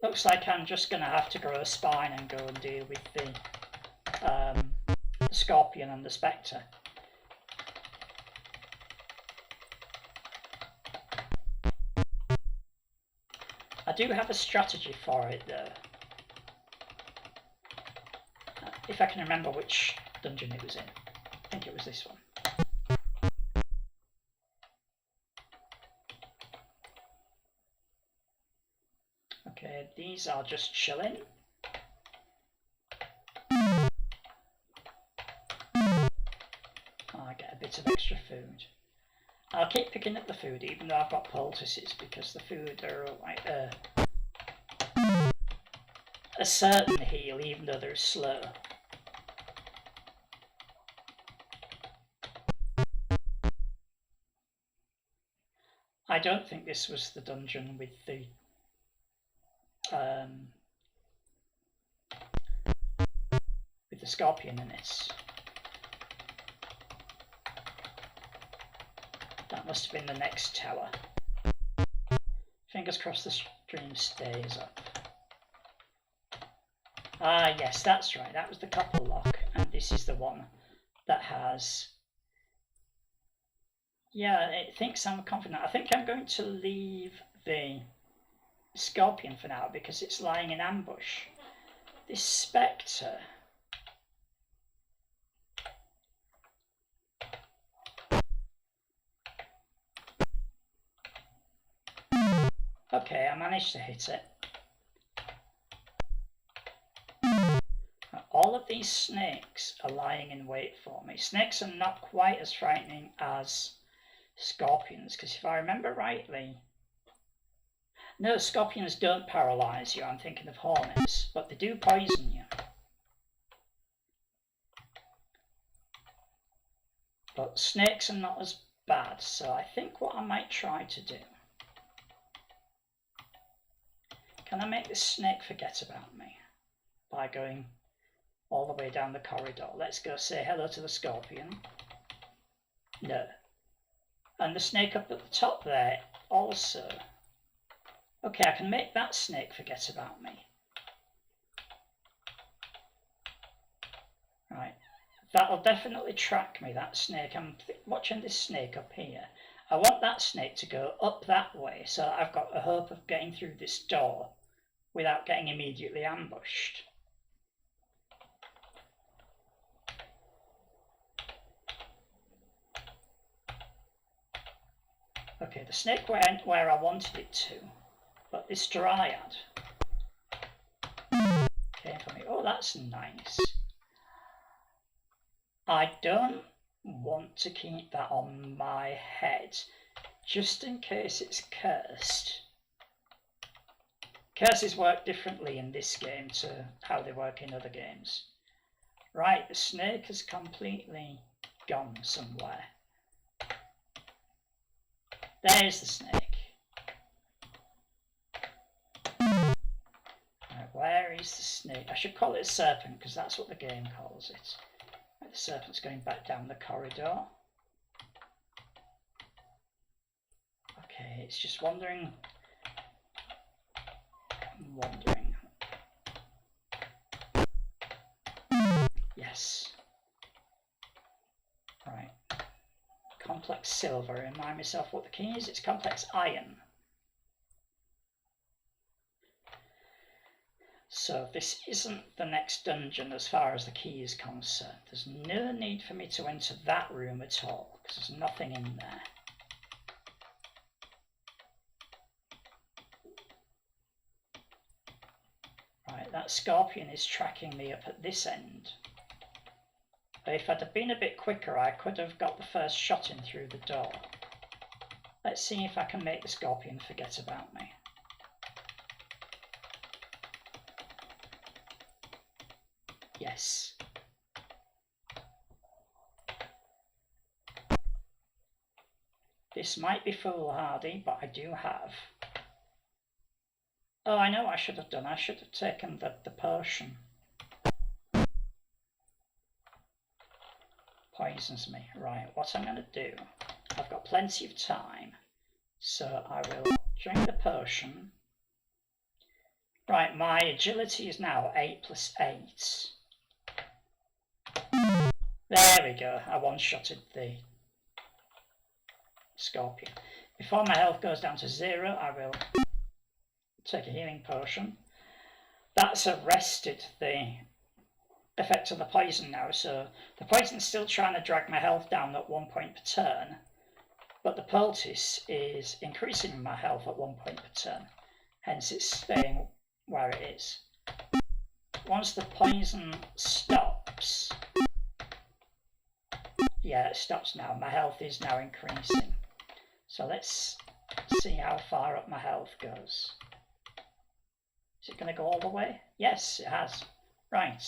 Looks like I'm just going to have to grow a spine and go and deal with the scorpion and the spectre. I do have a strategy for it though. If I can remember which dungeon it was in. I think it was this one. Okay, these are just chilling. I get a bit of extra food. I'll keep picking up the food even though I've got poultices because the food are like a certain heal even though they're slow. I don't think this was the dungeon with the scorpion in it. That must have been the next tower. Fingers crossed the stream stays up. Ah yes, that's right, that was the couple lock, and this is the one that has... Yeah, it thinks I'm confident. I think I'm going to leave the scorpion for now because it's lying in ambush. This spectre... Okay, I managed to hit it. All of these snakes are lying in wait for me. Snakes are not quite as frightening as scorpions, because if I remember rightly... No, scorpions don't paralyse you, I'm thinking of hornets, but they do poison you. But snakes are not as bad, so I think what I might try to do... Can I make this snake forget about me by going all the way down the corridor? Let's go say hello to the scorpion. No. And the snake up at the top there also. Okay, I can make that snake forget about me. Right. That'll definitely track me, that snake. I'm watching this snake up here. I want that snake to go up that way so that I've got a hope of getting through this door without getting immediately ambushed. Okay, the snake went where I wanted it to, but this dryad came for me. Oh, that's nice. I don't want to keep that on my head, just in case it's cursed. Curses work differently in this game to how they work in other games. Right, the snake has completely gone somewhere. There's the snake. Right, where is the snake? I should call it a serpent because that's what the game calls it. Right, the serpent's going back down the corridor. Okay, it's just wandering. I'm wandering. Yes. Right. Complex silver. Remind myself what the key is. It's complex iron. So this isn't the next dungeon as far as the key is concerned. There's no need for me to enter that room at all because there's nothing in there. Right, that scorpion is tracking me up at this end. But if I'd have been a bit quicker, I could have got the first shot in through the door. Let's see if I can make the scorpion forget about me. Yes. This might be foolhardy, but I do have. Oh, I know what I should have done. I should have taken the potion. Poisons me. Right, what I'm going to do, I've got plenty of time, so I will drink the potion. Right, my agility is now 8 plus 8. There we go, I one-shotted the scorpion. Before my health goes down to 0, I will take a healing potion. That's arrested the effect of the poison now, so the poison's still trying to drag my health down at 1 point per turn, but the poultice is increasing my health at 1 point per turn, hence it's staying where it is. Once the poison stops, yeah, it stops now, my health is now increasing. So let's see how far up my health goes. Is it going to go all the way? Yes, it has. Right.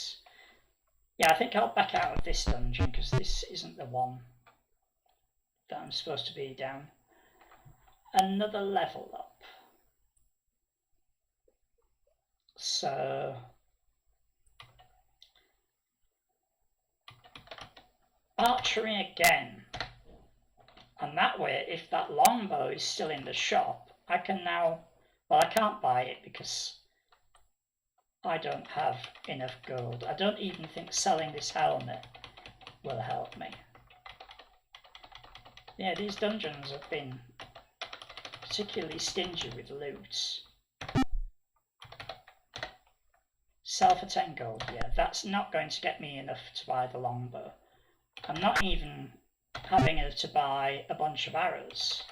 Yeah, I think I'll back out of this dungeon because this isn't the one that I'm supposed to be down. Another level up. So archery again. And that way, if that longbow is still in the shop, I can now, well, I can't buy it because I don't have enough gold. I don't even think selling this helmet will help me. Yeah, these dungeons have been particularly stingy with loot. Sell for 10 gold, yeah, that's not going to get me enough to buy the longbow. I'm not even having enough to buy a bunch of arrows.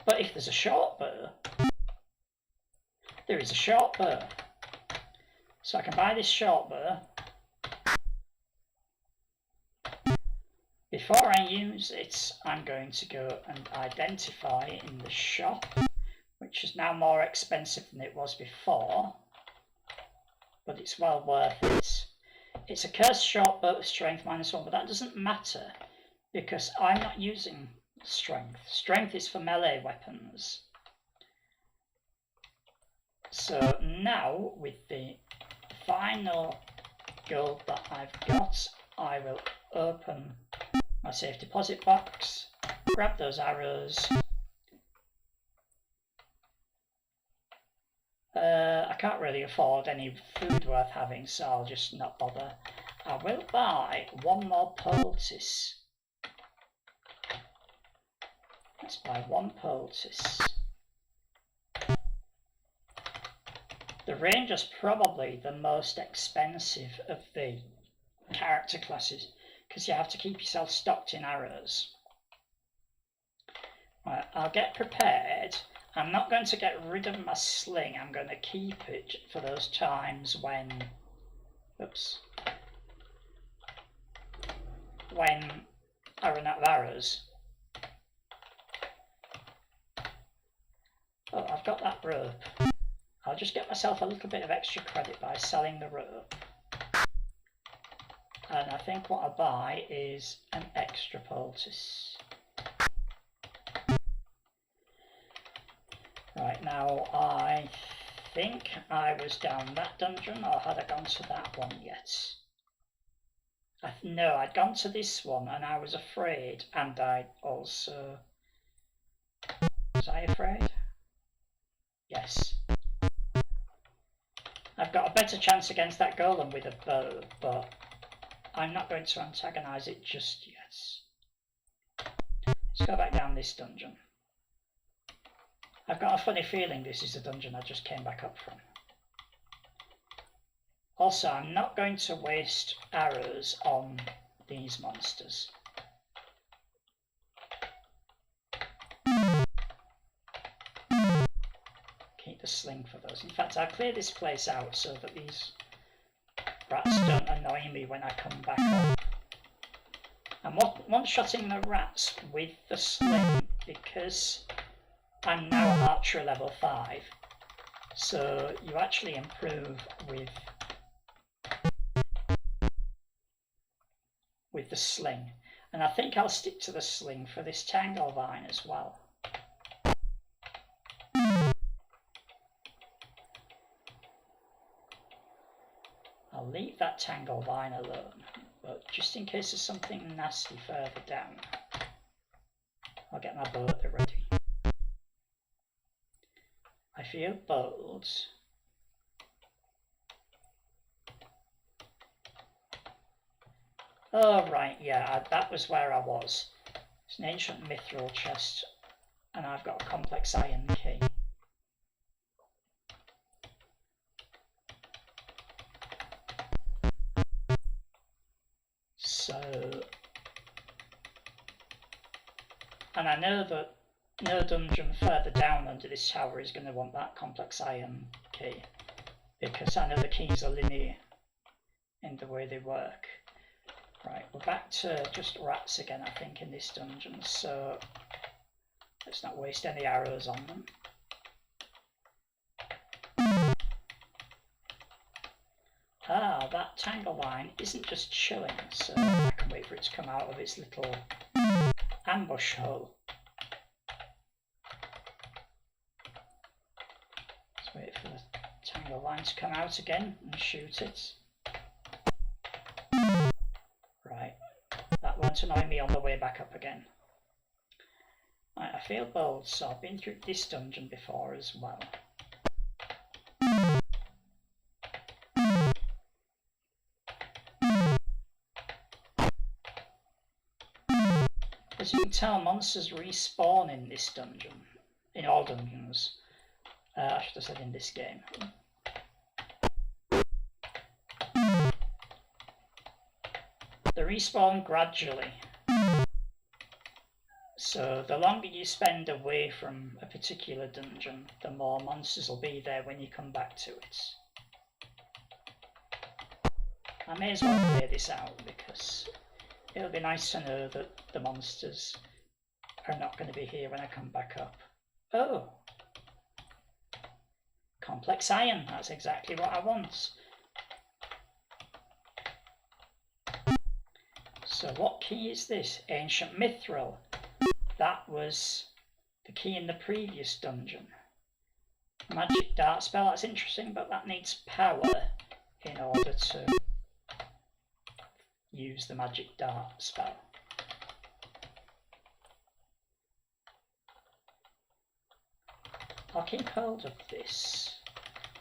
But if there's a short bow, there is a short bow. So I can buy this short bow. Before I use it, I'm going to go and identify it in the shop, which is now more expensive than it was before, but it's well worth it. It's a cursed short bow with strength -1, but that doesn't matter because I'm not using strength. Strength is for melee weapons. So now, with the final gold that I've got, I will open my safe deposit box, grab those arrows. I can't really afford any food worth having, so I'll just not bother. I will buy one more poultice. Let's buy one poultice. The Ranger's probably the most expensive of the character classes because you have to keep yourself stocked in arrows. Right, I'll get prepared. I'm not going to get rid of my sling. I'm going to keep it for those times when... Oops. When I run out of arrows. Oh, I've got that rope. I'll just get myself a little bit of extra credit by selling the rope. And I think what I'll buy is an extra poultice. Right, now I think I was down that dungeon, or had I gone to that one yet? No, I'd gone to this one and I was afraid, and I also... Was I afraid? Yes. I've got a better chance against that golem with a bow, but I'm not going to antagonise it just yet. Let's go back down this dungeon. I've got a funny feeling this is the dungeon I just came back up from. Also, I'm not going to waste arrows on these monsters. Keep the sling for those. In fact, I'll clear this place out so that these rats don't annoy me when I come back up. I'm one-shotting the rats with the sling because I'm now archery level 5, so you actually improve with the sling, and I think I'll stick to the sling for this tangle vine as well. I'll leave that tangle vine alone, but just in case there's something nasty further down, I'll get my bow ready. I feel bold. Oh right, yeah, that was where I was. It's an ancient mithril chest, and I've got a complex iron key. So, and I know that no dungeon further down under this tower is going to want that complex iron key, because I know the keys are linear in the way they work. Right, we're back to just rats again, I think, in this dungeon, so let's not waste any arrows on them. Ah, that tangle vine isn't just chilling, so I can wait for it to come out of its little ambush hole. Let's wait for the tangle vine to come out again and shoot it. Right, that won't annoy me on the way back up again. Right, I feel bold, so I've been through this dungeon before as well. As you can tell, monsters respawn in this dungeon, in all dungeons. I should have said in this game. They respawn gradually. So the longer you spend away from a particular dungeon, the more monsters will be there when you come back to it. I may as well clear this out because it'll be nice to know that the monsters are not going to be here when I come back up. Oh! Complex iron, that's exactly what I want. So what key is this? Ancient mithril. That was the key in the previous dungeon. Magic dart spell, that's interesting, but that needs power in order to use the magic dart spell. I'll keep hold of this.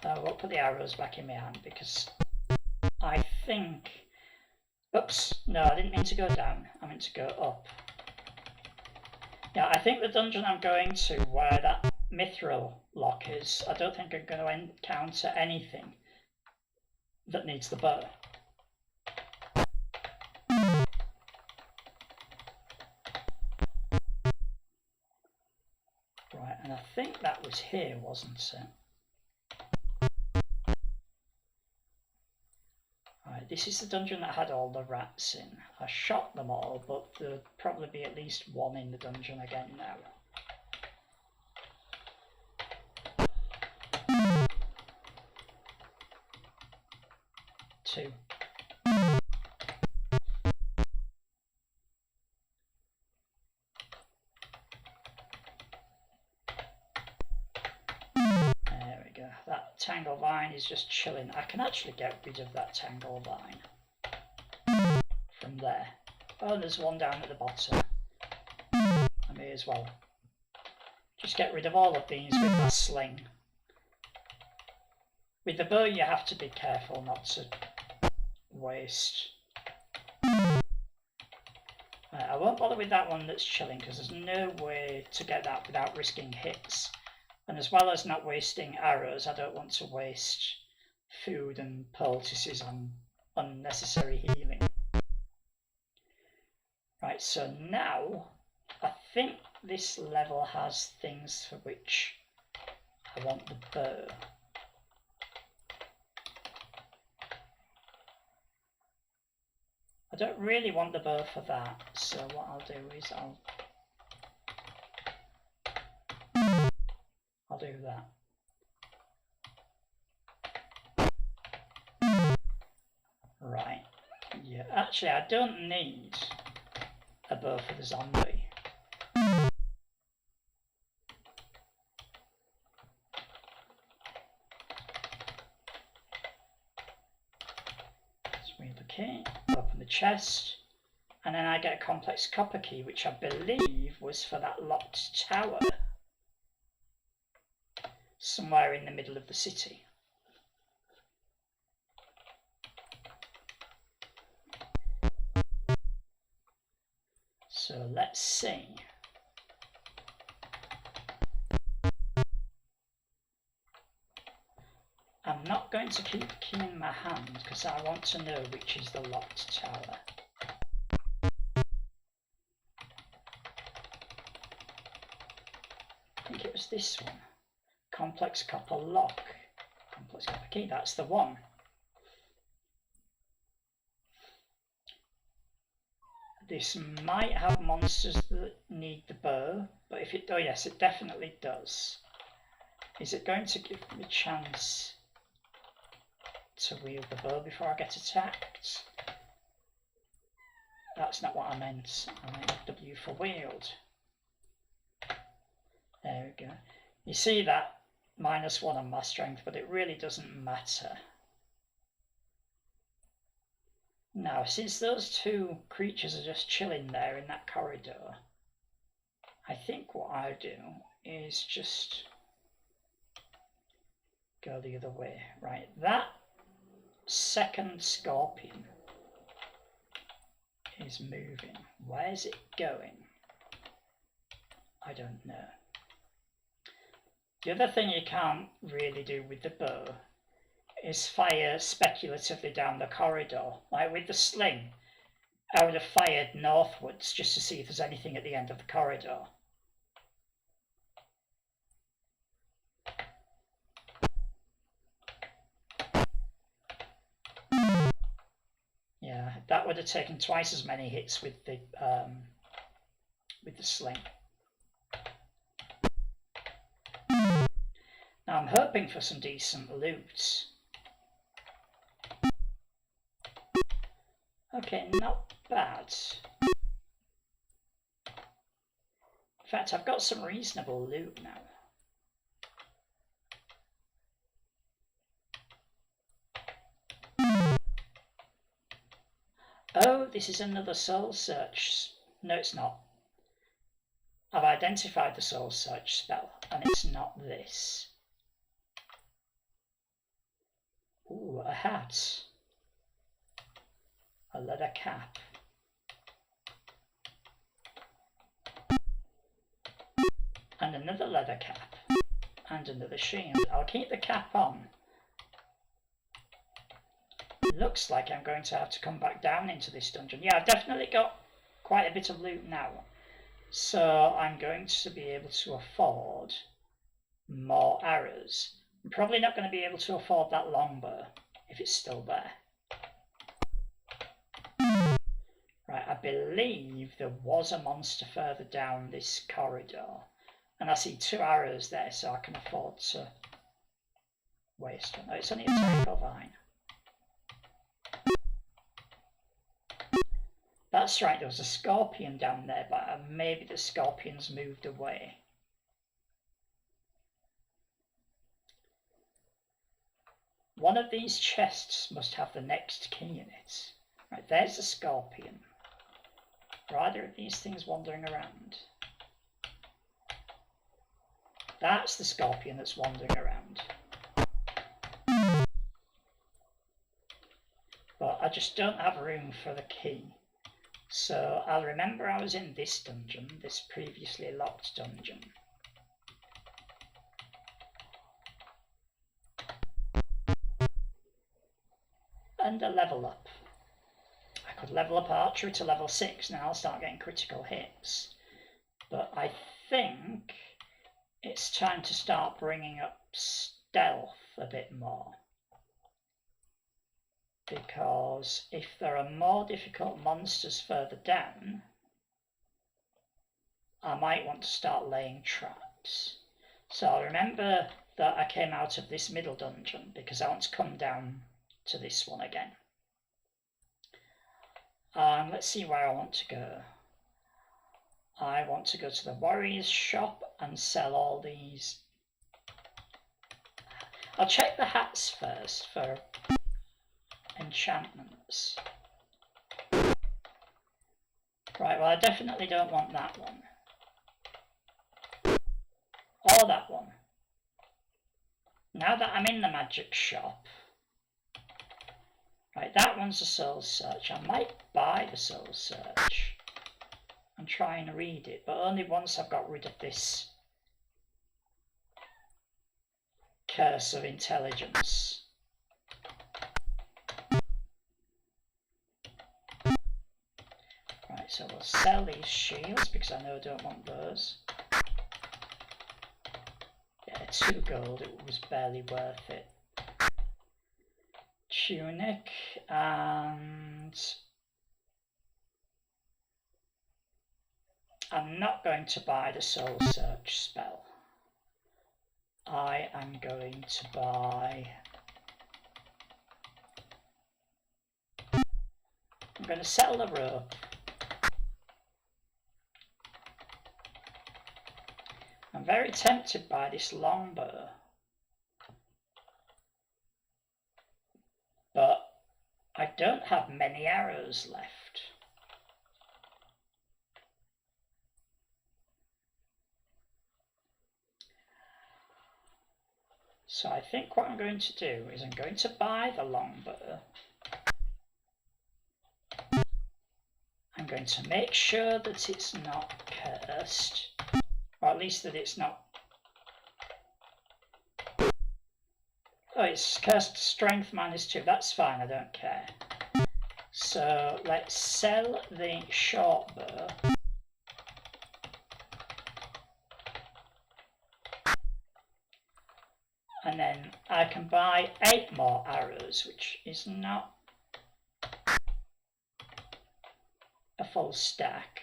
I will put the arrows back in my hand because I think... Oops, no, I didn't mean to go down. I meant to go up. Yeah, I think the dungeon I'm going to where that mithril lock is, I don't think I'm going to encounter anything that needs the bow. think that was here, wasn't it? Right, this is the dungeon that had all the rats in. I shot them all, but there'll probably be at least one in the dungeon again now. Two. There we go. That tangle vine is just chilling. I can actually get rid of that tangle vine from there. Oh, there's one down at the bottom. I may as well just get rid of all of these with my sling. With the bow, you have to be careful not to waste. I won't bother with that one that's chilling because there's no way to get that without risking hits. And as well as not wasting arrows, I don't want to waste food and poultices on unnecessary healing. Right, so now I think this level has things for which I want the bow. I don't really want the bow for that, so what I'll do is I'll do that. Right, yeah, actually I don't need a bow for the zombie. Let's read the key, open the chest, and then I get a complex copper key, which I believe was for that locked tower somewhere in the middle of the city. So let's see. I'm not going to keep the key in my hand because I want to know which is the locked tower. I think it was this one. Complex copper lock. Complex copper key, that's the one. This might have monsters that need the bow, but if it, oh yes, it definitely does. Is it going to give me a chance to wield the bow before I get attacked? That's not what I meant. I meant W for wield. There we go. You see that? -1 on my strength, but it really doesn't matter. Now, since those two creatures are just chilling there in that corridor, I think what I do is just go the other way. Right, that second scorpion is moving. Where's it going? I don't know. The other thing you can't really do with the bow is fire speculatively down the corridor. Like with the sling, I would have fired northwards just to see if there's anything at the end of the corridor. Yeah, that would have taken twice as many hits with the sling. Now I'm hoping for some decent loot. Okay, not bad. In fact, I've got some reasonable loot now. Oh, this is another soul search. No, it's not. I've identified the soul search spell, and it's not this. Ooh, a hat. A leather cap. And another leather cap. And another shield. I'll keep the cap on. It looks like I'm going to have to come back down into this dungeon. Yeah, I've definitely got quite a bit of loot now. So I'm going to be able to afford more arrows. I'm probably not going to be able to afford that longbow if it's still there. Right, I believe there was a monster further down this corridor. And I see 2 arrows there, so I can afford to waste one. Oh, it's only a typo vine. That's right, there was a scorpion down there, but maybe the scorpion's moved away. One of these chests must have the next key in it. Right, there's the scorpion. Are either of these things wandering around? That's the scorpion that's wandering around. But I just don't have room for the key. So I'll remember I was in this dungeon, this previously locked dungeon. And a level up. I could level up archery to level 6, now I'll start getting critical hits. But I think it's time to start bringing up stealth a bit more. Because if there are more difficult monsters further down, I might want to start laying traps. So I'll remember that I came out of this middle dungeon because I want to come down to this one again. Let's see where I want to go. I want to go to the warrior's shop and sell all these. I'll check the hats first for enchantments. Right, well I definitely don't want that one. Or that one. Now that I'm in the magic shop. Right, that one's a soul search. I might buy the soul search and try and read it, but only once I've got rid of this curse of intelligence. Right, so we'll sell these shields because I know I don't want those. Yeah, 2 gold, it was barely worth it. Tunic, and I'm not going to buy the soul search spell. I am going to buy. I'm going to sell the rope. I'm very tempted by this longbow. But I don't have many arrows left. So I think what I'm going to do is I'm going to buy the longbow. I'm going to make sure that it's not cursed, or at least that it's not. Oh, it's cursed strength -2. That's fine, I don't care. So let's sell the short bow. And then I can buy 8 more arrows, which is not a full stack,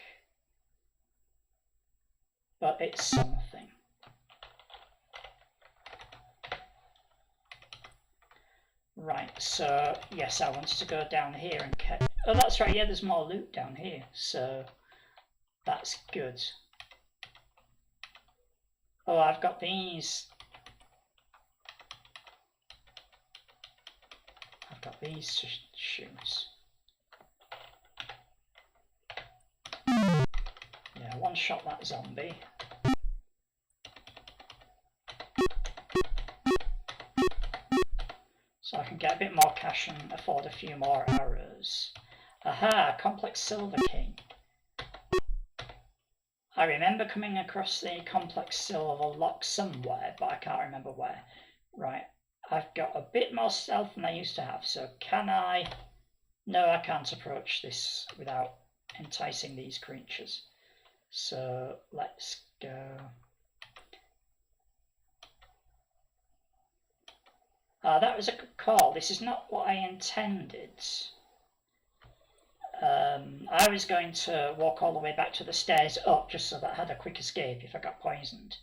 but it's something. Right, so yes, I wanted to go down here and catch. Oh, that's right, yeah, there's more loot down here, so that's good. Oh, I've got these. I've got these to shoot. Yeah, one shot that zombie. So I can get a bit more cash and afford a few more arrows. Aha, complex silver key. I remember coming across the complex silver lock somewhere, but I can't remember where. Right, I've got a bit more stealth than I used to have, so can I? No, I can't approach this without enticing these creatures. So let's go. That was a good call. This is not what I intended. I was going to walk all the way back to the stairs up just so that I had a quick escape if I got poisoned.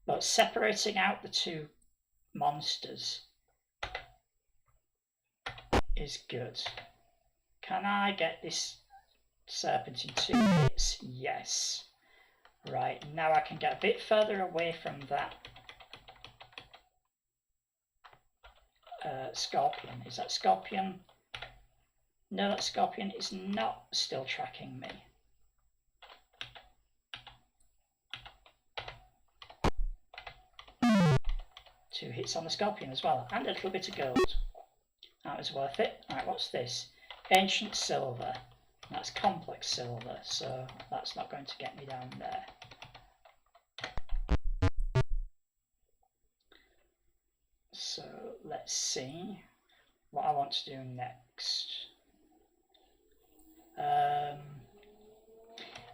But separating out the two monsters is good. Can I get this serpent in 2 hits? Yes. Right, now I can get a bit further away from that scorpion. Is that scorpion? No, that scorpion is not still tracking me. Two hits on the scorpion as well, and a little bit of gold. That was worth it. Alright, what's this? Ancient silver. That's complex silver, so that's not going to get me down there. So let's see what I want to do next.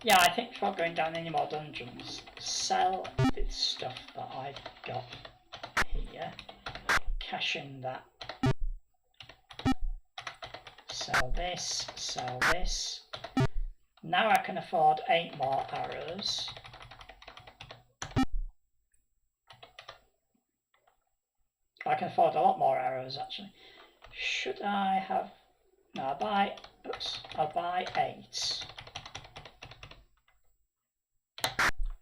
Yeah, I think before going down any more dungeons, sell the stuff that I've got here, cash in that, sell this, sell this. Now I can afford 8 more arrows. I can afford a lot more arrows actually. Should I have, no, I'll buy 8.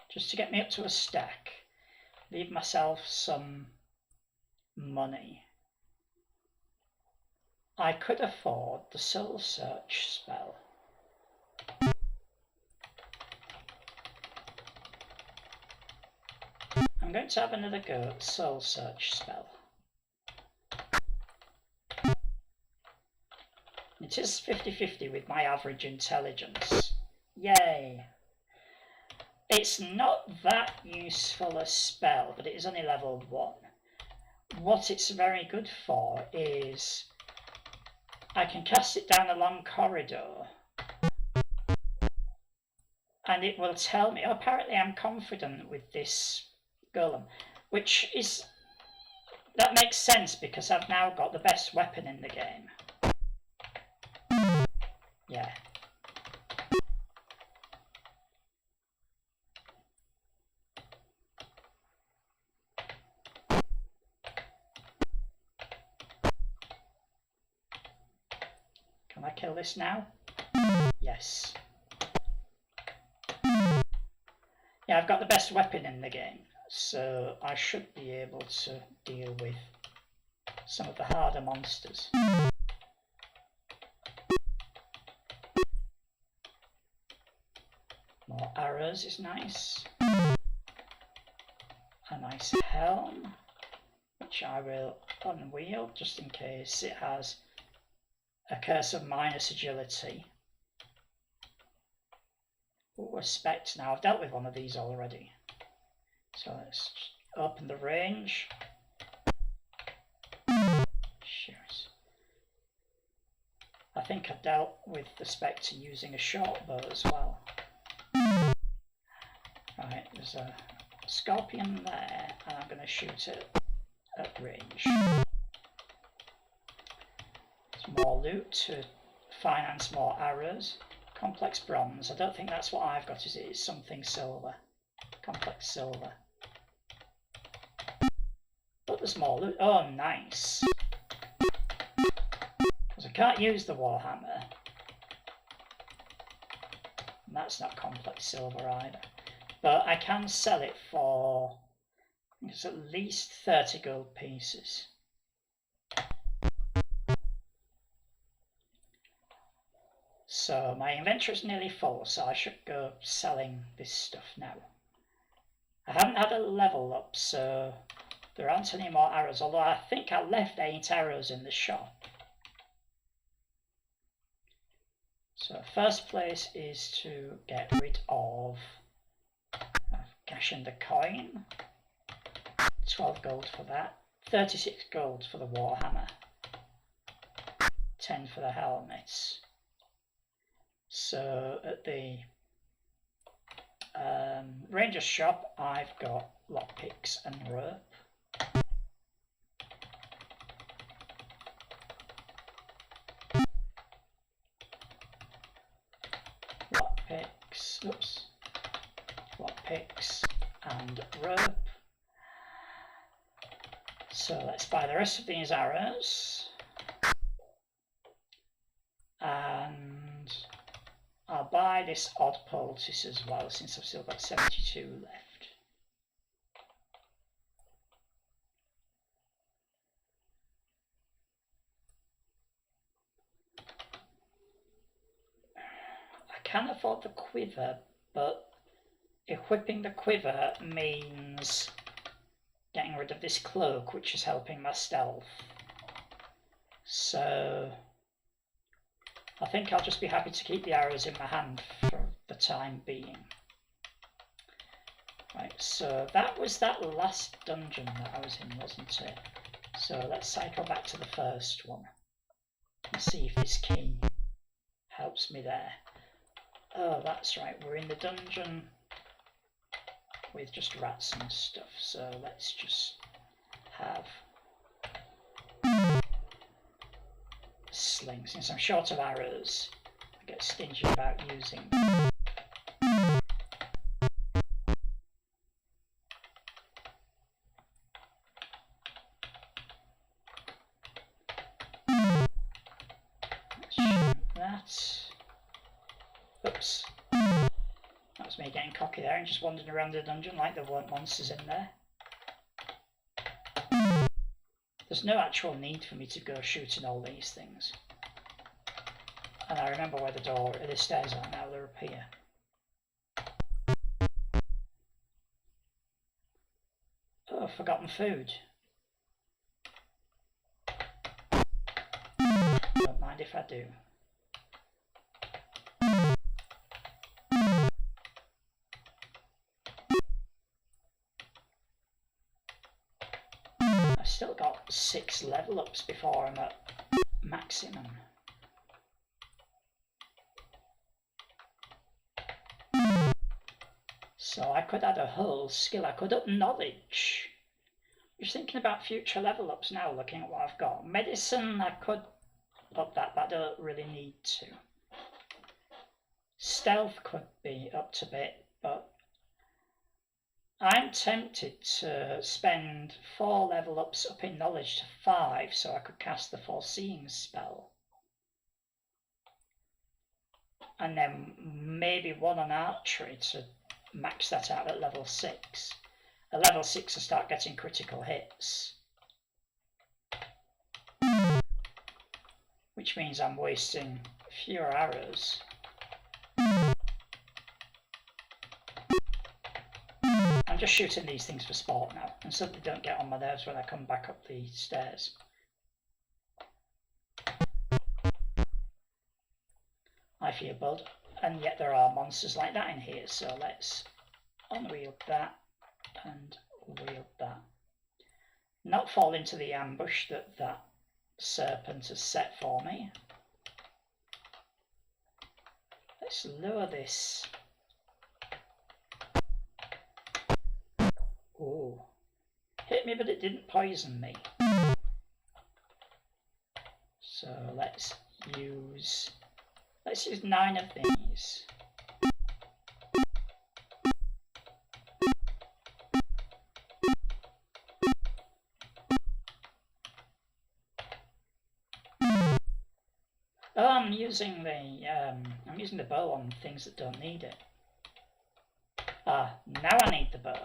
Just to get me up to a stack. Leave myself some money. I could afford the soul search spell. I'm going to have another go at soul search spell. It is 50-50 with my average intelligence. Yay! It's not that useful a spell, but it is only level 1. What it's very good for is I can cast it down a long corridor and it will tell me, oh, apparently I'm confident with this golem, which is, that makes sense because I've now got the best weapon in the game. Yeah. Can I kill this now? Yes. Yeah, I've got the best weapon in the game, so I should be able to deal with some of the harder monsters. More arrows is nice. A nice helm, which I will unwheel just in case it has a curse of minus agility. Ooh, a spect now. I've dealt with one of these already. So let's open the range. Shoot. I think I've dealt with the spectre using a short bow as well. Right, there's a scorpion there, and I'm going to shoot it at range. Some more loot to finance more arrows. Complex bronze. I don't think that's what I've got, is it? It's something silver. Complex silver. But there's more loot. Oh, nice. Because I can't use the warhammer. And that's not complex silver either. But I can sell it for, I think it's at least 30 gold pieces. So my inventory is nearly full, so I should go selling this stuff now. I haven't had a level up, so there aren't any more arrows, although I think I left 8 arrows in the shop. So first place is to get rid of cash in the coin. 12 gold for that. 36 gold for the warhammer. 10 for the helmets. So at the ranger shop, I've got lockpicks and rope. picks, lockpicks and rope. So let's buy the rest of these arrows. And I'll buy this odd poultice as well, since I've still got 72 left. I can afford the quiver, but equipping the quiver means getting rid of this cloak, which is helping my stealth. So I think I'll just be happy to keep the arrows in my hand for the time being. Right, so that was that last dungeon that I was in, wasn't it? So let's cycle back to the first one and see if this key helps me there. Oh, that's right, we're in the dungeon with just rats and stuff, so let's just have a sling. Since I'm short of arrows, I get stingy about using them. Let's shoot that. Oops. That was me getting cocky there and just wandering around the dungeon like there weren't monsters in there. There's no actual need for me to go shooting all these things. And I remember where the stairs are now, they're up here. Oh, forgotten food. Don't mind if I do. I've still got 6 level ups before I'm at maximum. So I could add a whole skill. I could up knowledge. Just thinking about future level ups now, looking at what I've got. Medicine, I could up that, but I don't really need to. Stealth could be up to bit, but I'm tempted to spend 4 level ups up in knowledge to 5 so I could cast the foreseeing spell. And then maybe 1 on archery to max that out at level 6. At level 6 I start getting critical hits. Which means I'm wasting fewer arrows. I'm just shooting these things for sport now, and so they don't get on my nerves when I come back up the stairs. I fear Bud, and yet there are monsters like that in here, so let's unwield that and wield that. Not fall into the ambush that serpent has set for me. Let's lure this. Oh, hit me but it didn't poison me. So let's use 9 of these. Oh, I'm using the bow on things that don't need it. Ah, now I need the bow.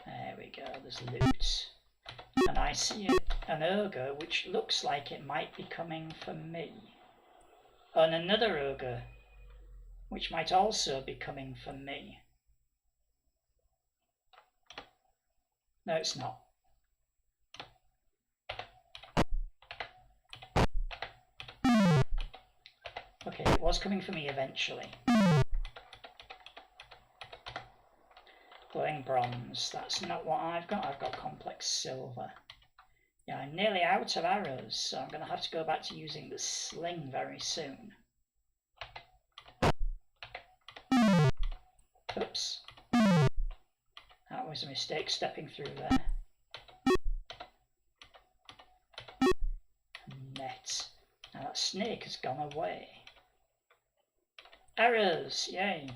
There we go, there's loot. And I see an ogre which looks like it might be coming for me. And another ogre which might also be coming for me. No, it's not. Okay, it was coming for me eventually. Glowing bronze, that's not what I've got. I've got complex silver. Yeah, I'm nearly out of arrows, so I'm going to have to go back to using the sling very soon. Oops. That was a mistake stepping through there. Meh. snake has gone away. Arrows, yay.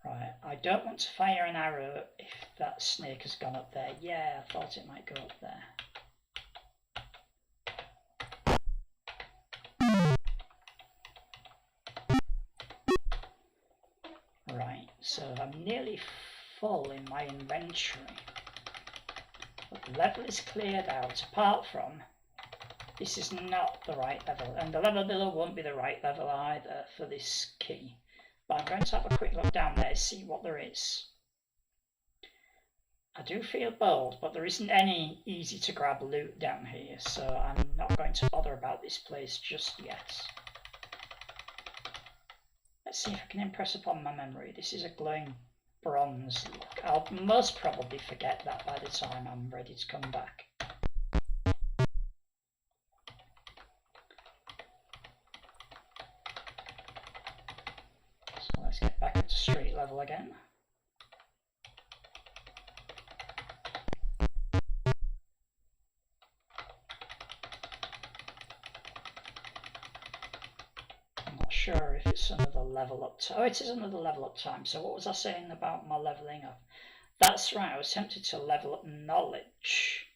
Right, I don't want to fire an arrow if that snake has gone up there. Yeah, I thought it might go up there. Right, so I'm nearly full in my inventory. But the level is cleared out, apart from this is not the right level, and the level below won't be the right level either for this key. But I'm going to have a quick look down there to see what there is. I do feel bold, but there isn't any easy to grab loot down here, so I'm not going to bother about this place just yet. Let's see if I can impress upon my memory. This is a glowing bronze look. I'll most probably forget that by the time I'm ready to come back. So let's get back up to street level again. Sure if it's another level up time. Oh, it is another level up time. So what was I saying about my leveling up? That's right, I was tempted to level up knowledge.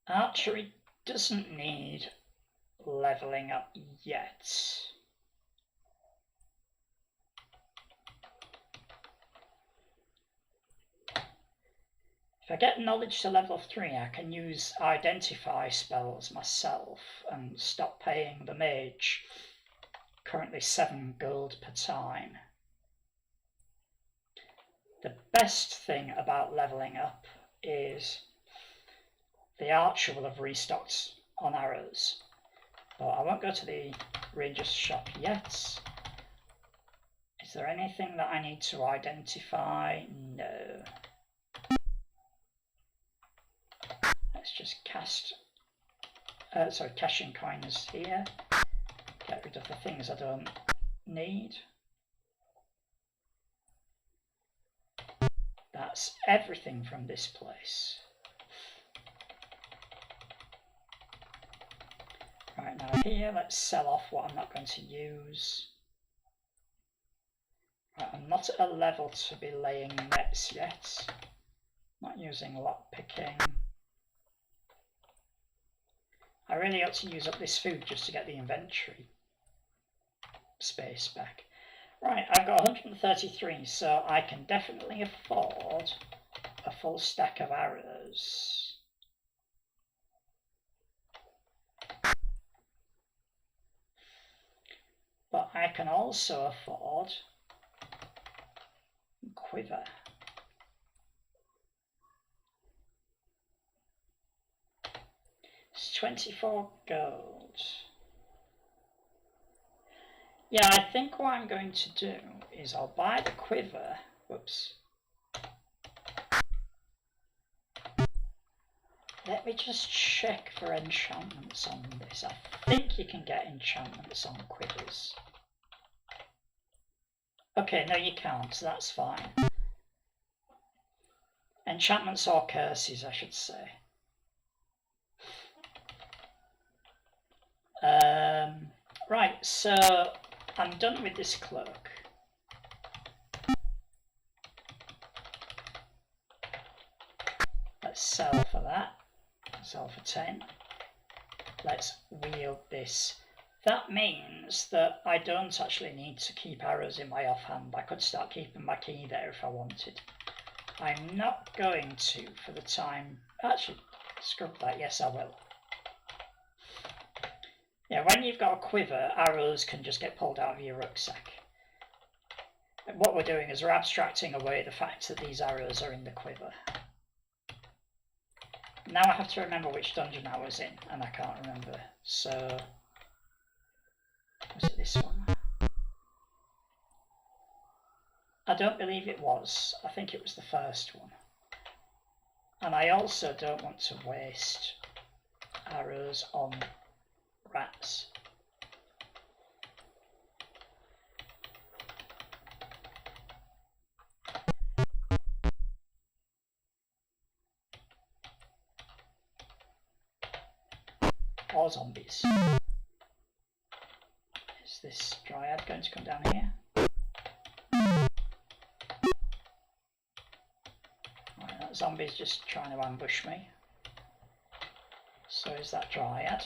Archery doesn't need leveling up yet. If I get knowledge to level 3, I can use identify spells myself and stop paying the mage, currently 7 gold per time. The best thing about leveling up is the archer will have restocked on arrows. But I won't go to the ranger's shop yet. Is there anything that I need to identify? No. Let's just cash in coins here. Get rid of the things I don't need. That's everything from this place. Right, now here, let's sell off what I'm not going to use. Right, I'm not at a level to be laying nets yet. Not using lock picking. I really ought to use up this food just to get the inventory space back. Right, I've got 133, so I can definitely afford a full stack of arrows. But I can also afford a quiver. It's 24 gold. Yeah, I think what I'm going to do is I'll buy the quiver. Whoops. Let me just check for enchantments on this. I think you can get enchantments on quivers. Okay, no you can't, so that's fine. Enchantments or curses, I should say. Right, so I'm done with this cloak. Let's sell for that. Sell for 10. Let's wield this. That means that I don't actually need to keep arrows in my offhand. I could start keeping my key there if I wanted. I'm not going to for the time. Actually, scrub that. Yes, I will. Yeah, when you've got a quiver, arrows can just get pulled out of your rucksack. And what we're doing is we're abstracting away the fact that these arrows are in the quiver. Now I have to remember which dungeon I was in, and I can't remember. So, was it this one? I don't believe it was. I think it was the first one. And I also don't want to waste arrows on rats. or zombies. Is this dryad going to come down here? Right, that zombie's just trying to ambush me. So is that dryad.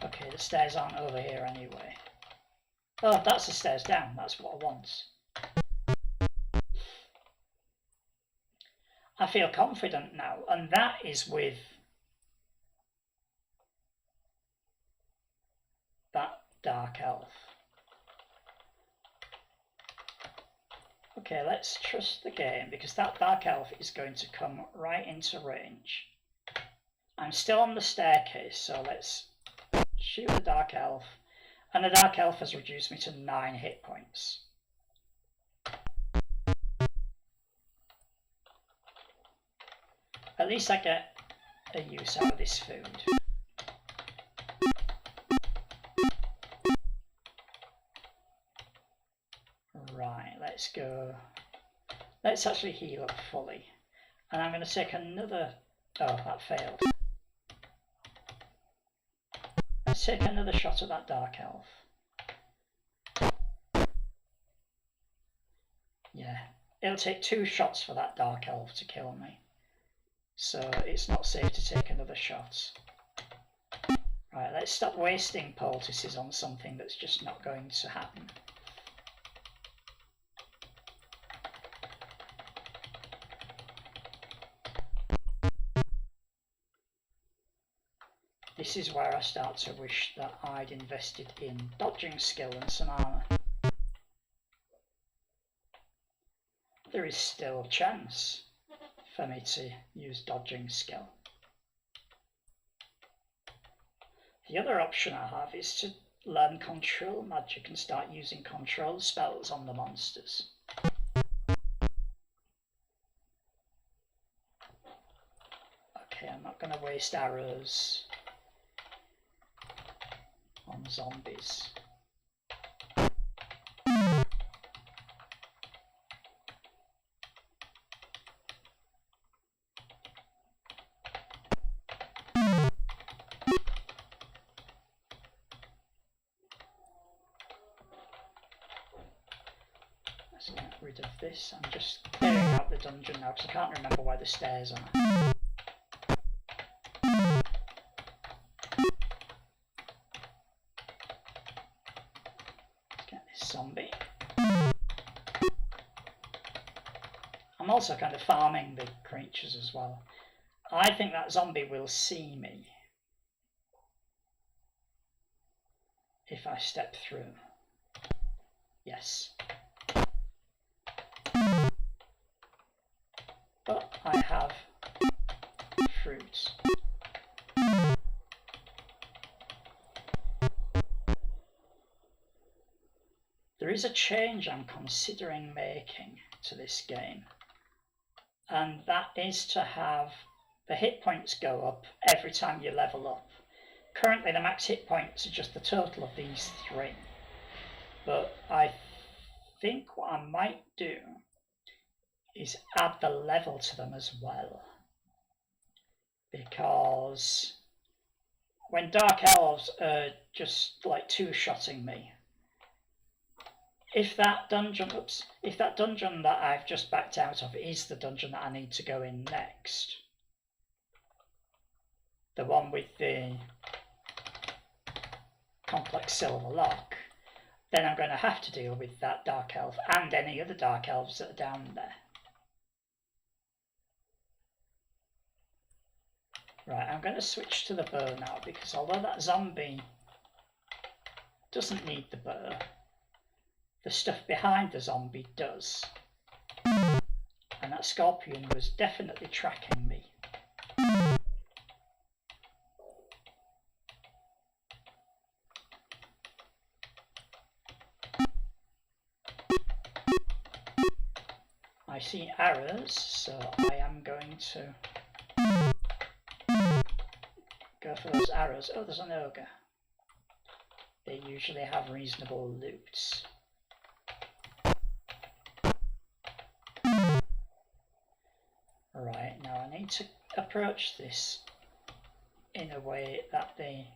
Okay, the stairs aren't over here anyway. Oh, that's the stairs down. That's what I want. I feel confident now, and that is with that dark elf. Okay, let's trust the game, because that dark elf is going to come right into range. I'm still on the staircase, so let's shoot the dark elf. And the dark elf has reduced me to 9 hit points. At least I get a use out of this food. Right, let's go. Let's actually heal up fully. And I'm going to take another... Oh, that failed. Let's take another shot at that dark elf. Yeah, it'll take 2 shots for that dark elf to kill me. So it's not safe to take another shot. Right, let's stop wasting poultices on something that's just not going to happen. This is where I start to wish that I'd invested in dodging skill and some armour. There is still a chance for me to use dodging skill. The other option I have is to learn control magic and start using control spells on the monsters. Okay, I'm not going to waste arrows on zombies. Let's get rid of this. I'm just clearing out the dungeon now because I can't remember where the stairs are. Zombie. I'm also kind of farming the creatures as well. I think that zombie will see me if I step through. Yes. But I have fruits. There is a change I'm considering making to this game, and that is to have the hit points go up every time you level up. Currently the max hit points are just the total of these 3, but I think what I might do is add the level to them as well, because when dark elves are just like 2-shotting me, if that dungeon that I've just backed out of is the dungeon that I need to go in next, the one with the complex silver lock, then I'm going to have to deal with that dark elf and any other dark elves that are down there. Right, I'm going to switch to the bow now, because although that zombie doesn't need the bow, the stuff behind the zombie does. And that scorpion was definitely tracking me. I see arrows, so I am going to go for those arrows. Oh, there's an ogre. they usually have reasonable loot. Right, now I need to approach this in a way that the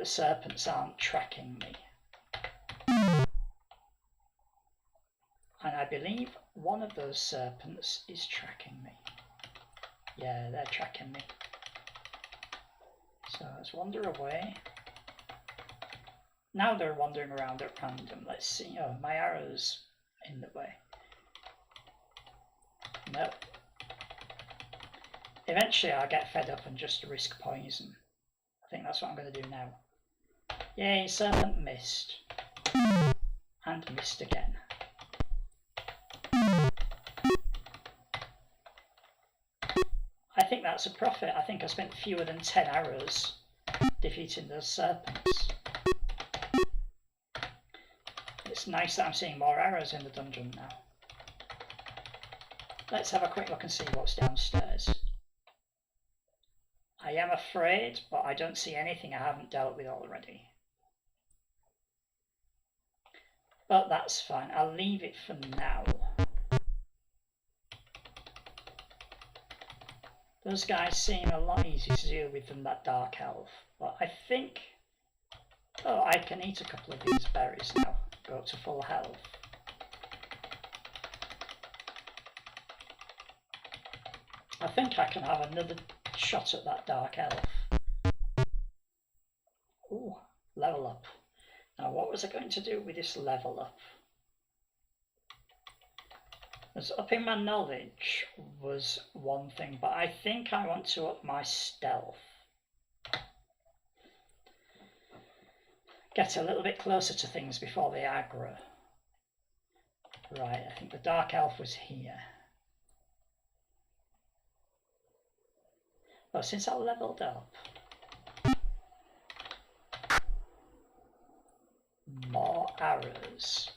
serpents aren't tracking me. And I believe one of those serpents is tracking me. Yeah, they're tracking me. So let's wander away. Now they're wandering around at random. Let's see. Oh, my arrow's in the way. No. Eventually I'll get fed up and just risk poison. I think that's what I'm going to do now. Yay, serpent missed. And missed again. I think that's a profit. I think I spent fewer than 10 arrows defeating those serpents. It's nice that I'm seeing more arrows in the dungeon now. Let's have a quick look and see what's downstairs. I am afraid, but I don't see anything I haven't dealt with already. But that's fine. I'll leave it for now. Those guys seem a lot easier to deal with than that dark elf. But I think... Oh, I can eat a couple of these berries now. Go up to full health. I think I can have another shot at that dark elf. Ooh, level up. Now what was I going to do with this level up? As upping my knowledge was one thing, but I think I want to up my stealth. Get a little bit closer to things before they aggro. Right, I think the dark elf was here. Oh, since I leveled up. More arrows.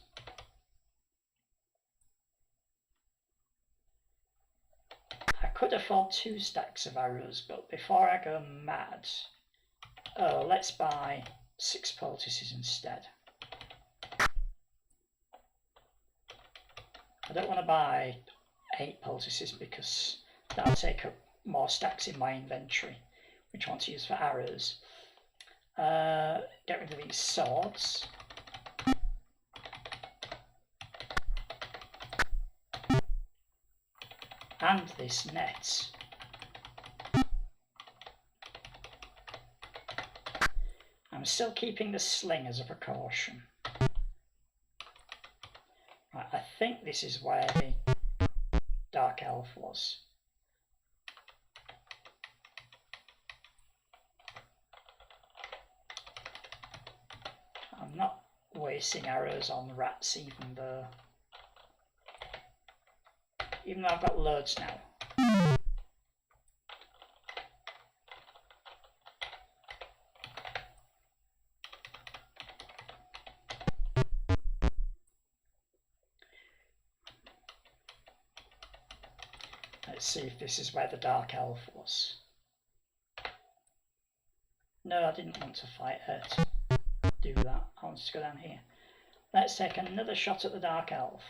I could afford 2 stacks of arrows, but before I go mad... Oh, let's buy 6 poultices instead. I don't want to buy 8 poultices because that'll take up more stacks in my inventory, which I want to use for arrows. Get rid of these swords. And this net. I'm still keeping the sling as a precaution. Right, I think this is where the dark elf was. I'm not wasting arrows on rats even though I've got loads now. Let's see if this is where the dark elf was. No, I didn't want to fight her to do that. I want to go down here. Let's take another shot at the dark elf.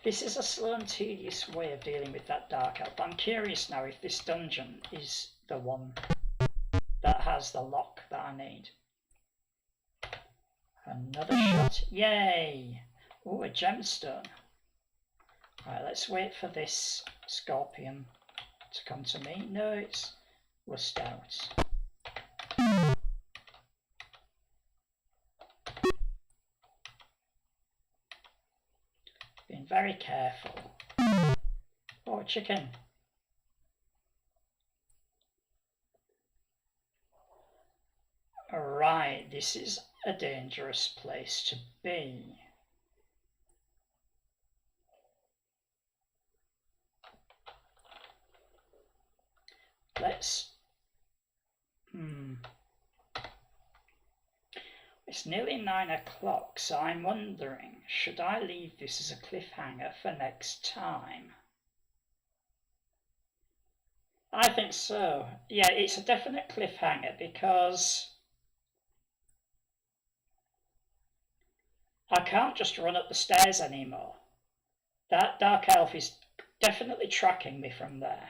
This is a slow and tedious way of dealing with that dark elf. I'm curious now if this dungeon is the one that has the lock that I need. Another shot. Yay! Oh, a gemstone. Right, let's wait for this scorpion to come to me. No, it's rust out. Being very careful. Oh, chicken. Right, this is a dangerous place to be. Let's... It's nearly 9 o'clock, so I'm wondering, should I leave this as a cliffhanger for next time? I think so. Yeah, it's a definite cliffhanger because I can't just run up the stairs anymore. That dark elf is definitely tracking me from there.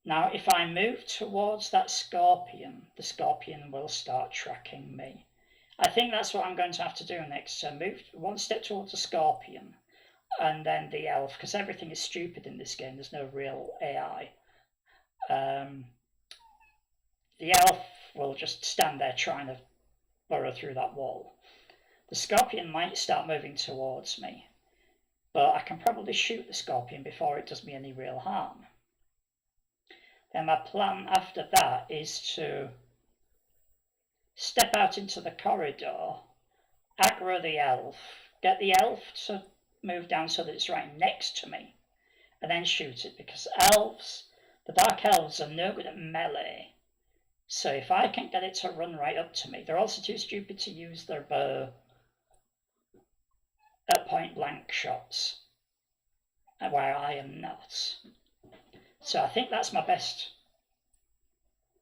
Now, if I move towards that scorpion, the scorpion will start tracking me. I think that's what I'm going to have to do next. So move one step towards the scorpion and then the elf, because everything is stupid in this game. There's no real AI. The elf will just stand there trying to burrow through that wall. The scorpion might start moving towards me, but I can probably shoot the scorpion before it does me any real harm. Then my plan after that is to step out into the corridor, aggro the elf, get the elf to move down so that it's right next to me, and then shoot it, because the dark elves are no good at melee. So if I can get it to run right up to me, they're also too stupid to use their bow at point blank shots, where I am not. So I think that's my best.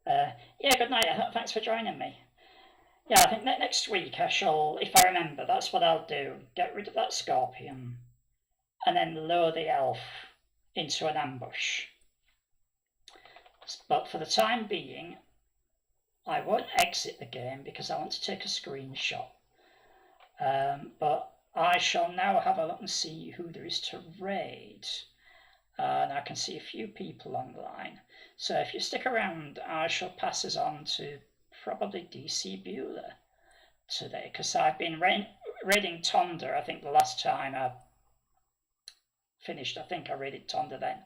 Yeah, good night. Thanks for joining me. Yeah, I think next week I shall, if I remember, that's what I'll do. Get rid of that scorpion and then lure the elf into an ambush. But for the time being, I won't exit the game because I want to take a screenshot. But I shall now have a look and see who there is to raid. And I can see a few people online. So if you stick around, I shall pass us on to probably DC Bueller today, because I've been raiding Tonda. I think the last time I finished, I think I raided Tonda then.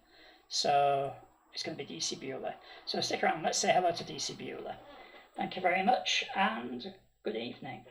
So it's going to be DC Bueller. So stick around. Let's say hello to DC Bueller. Thank you very much, and good evening.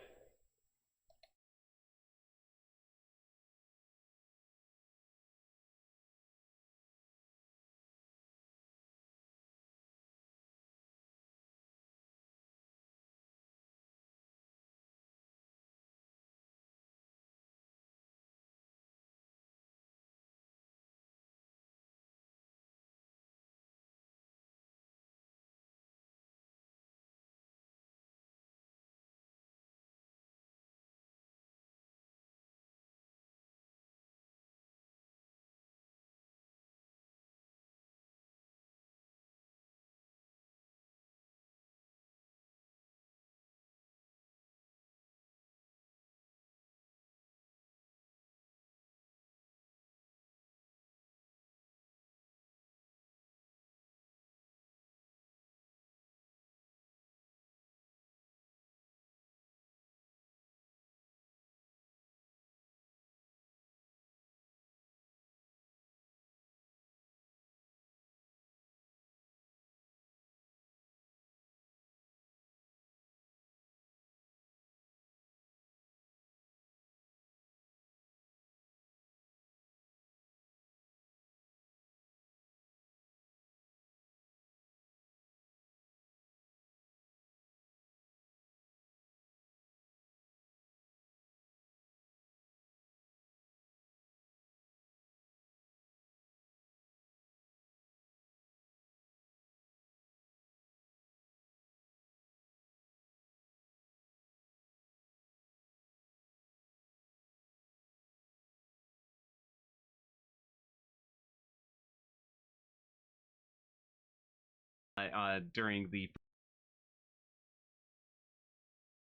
During the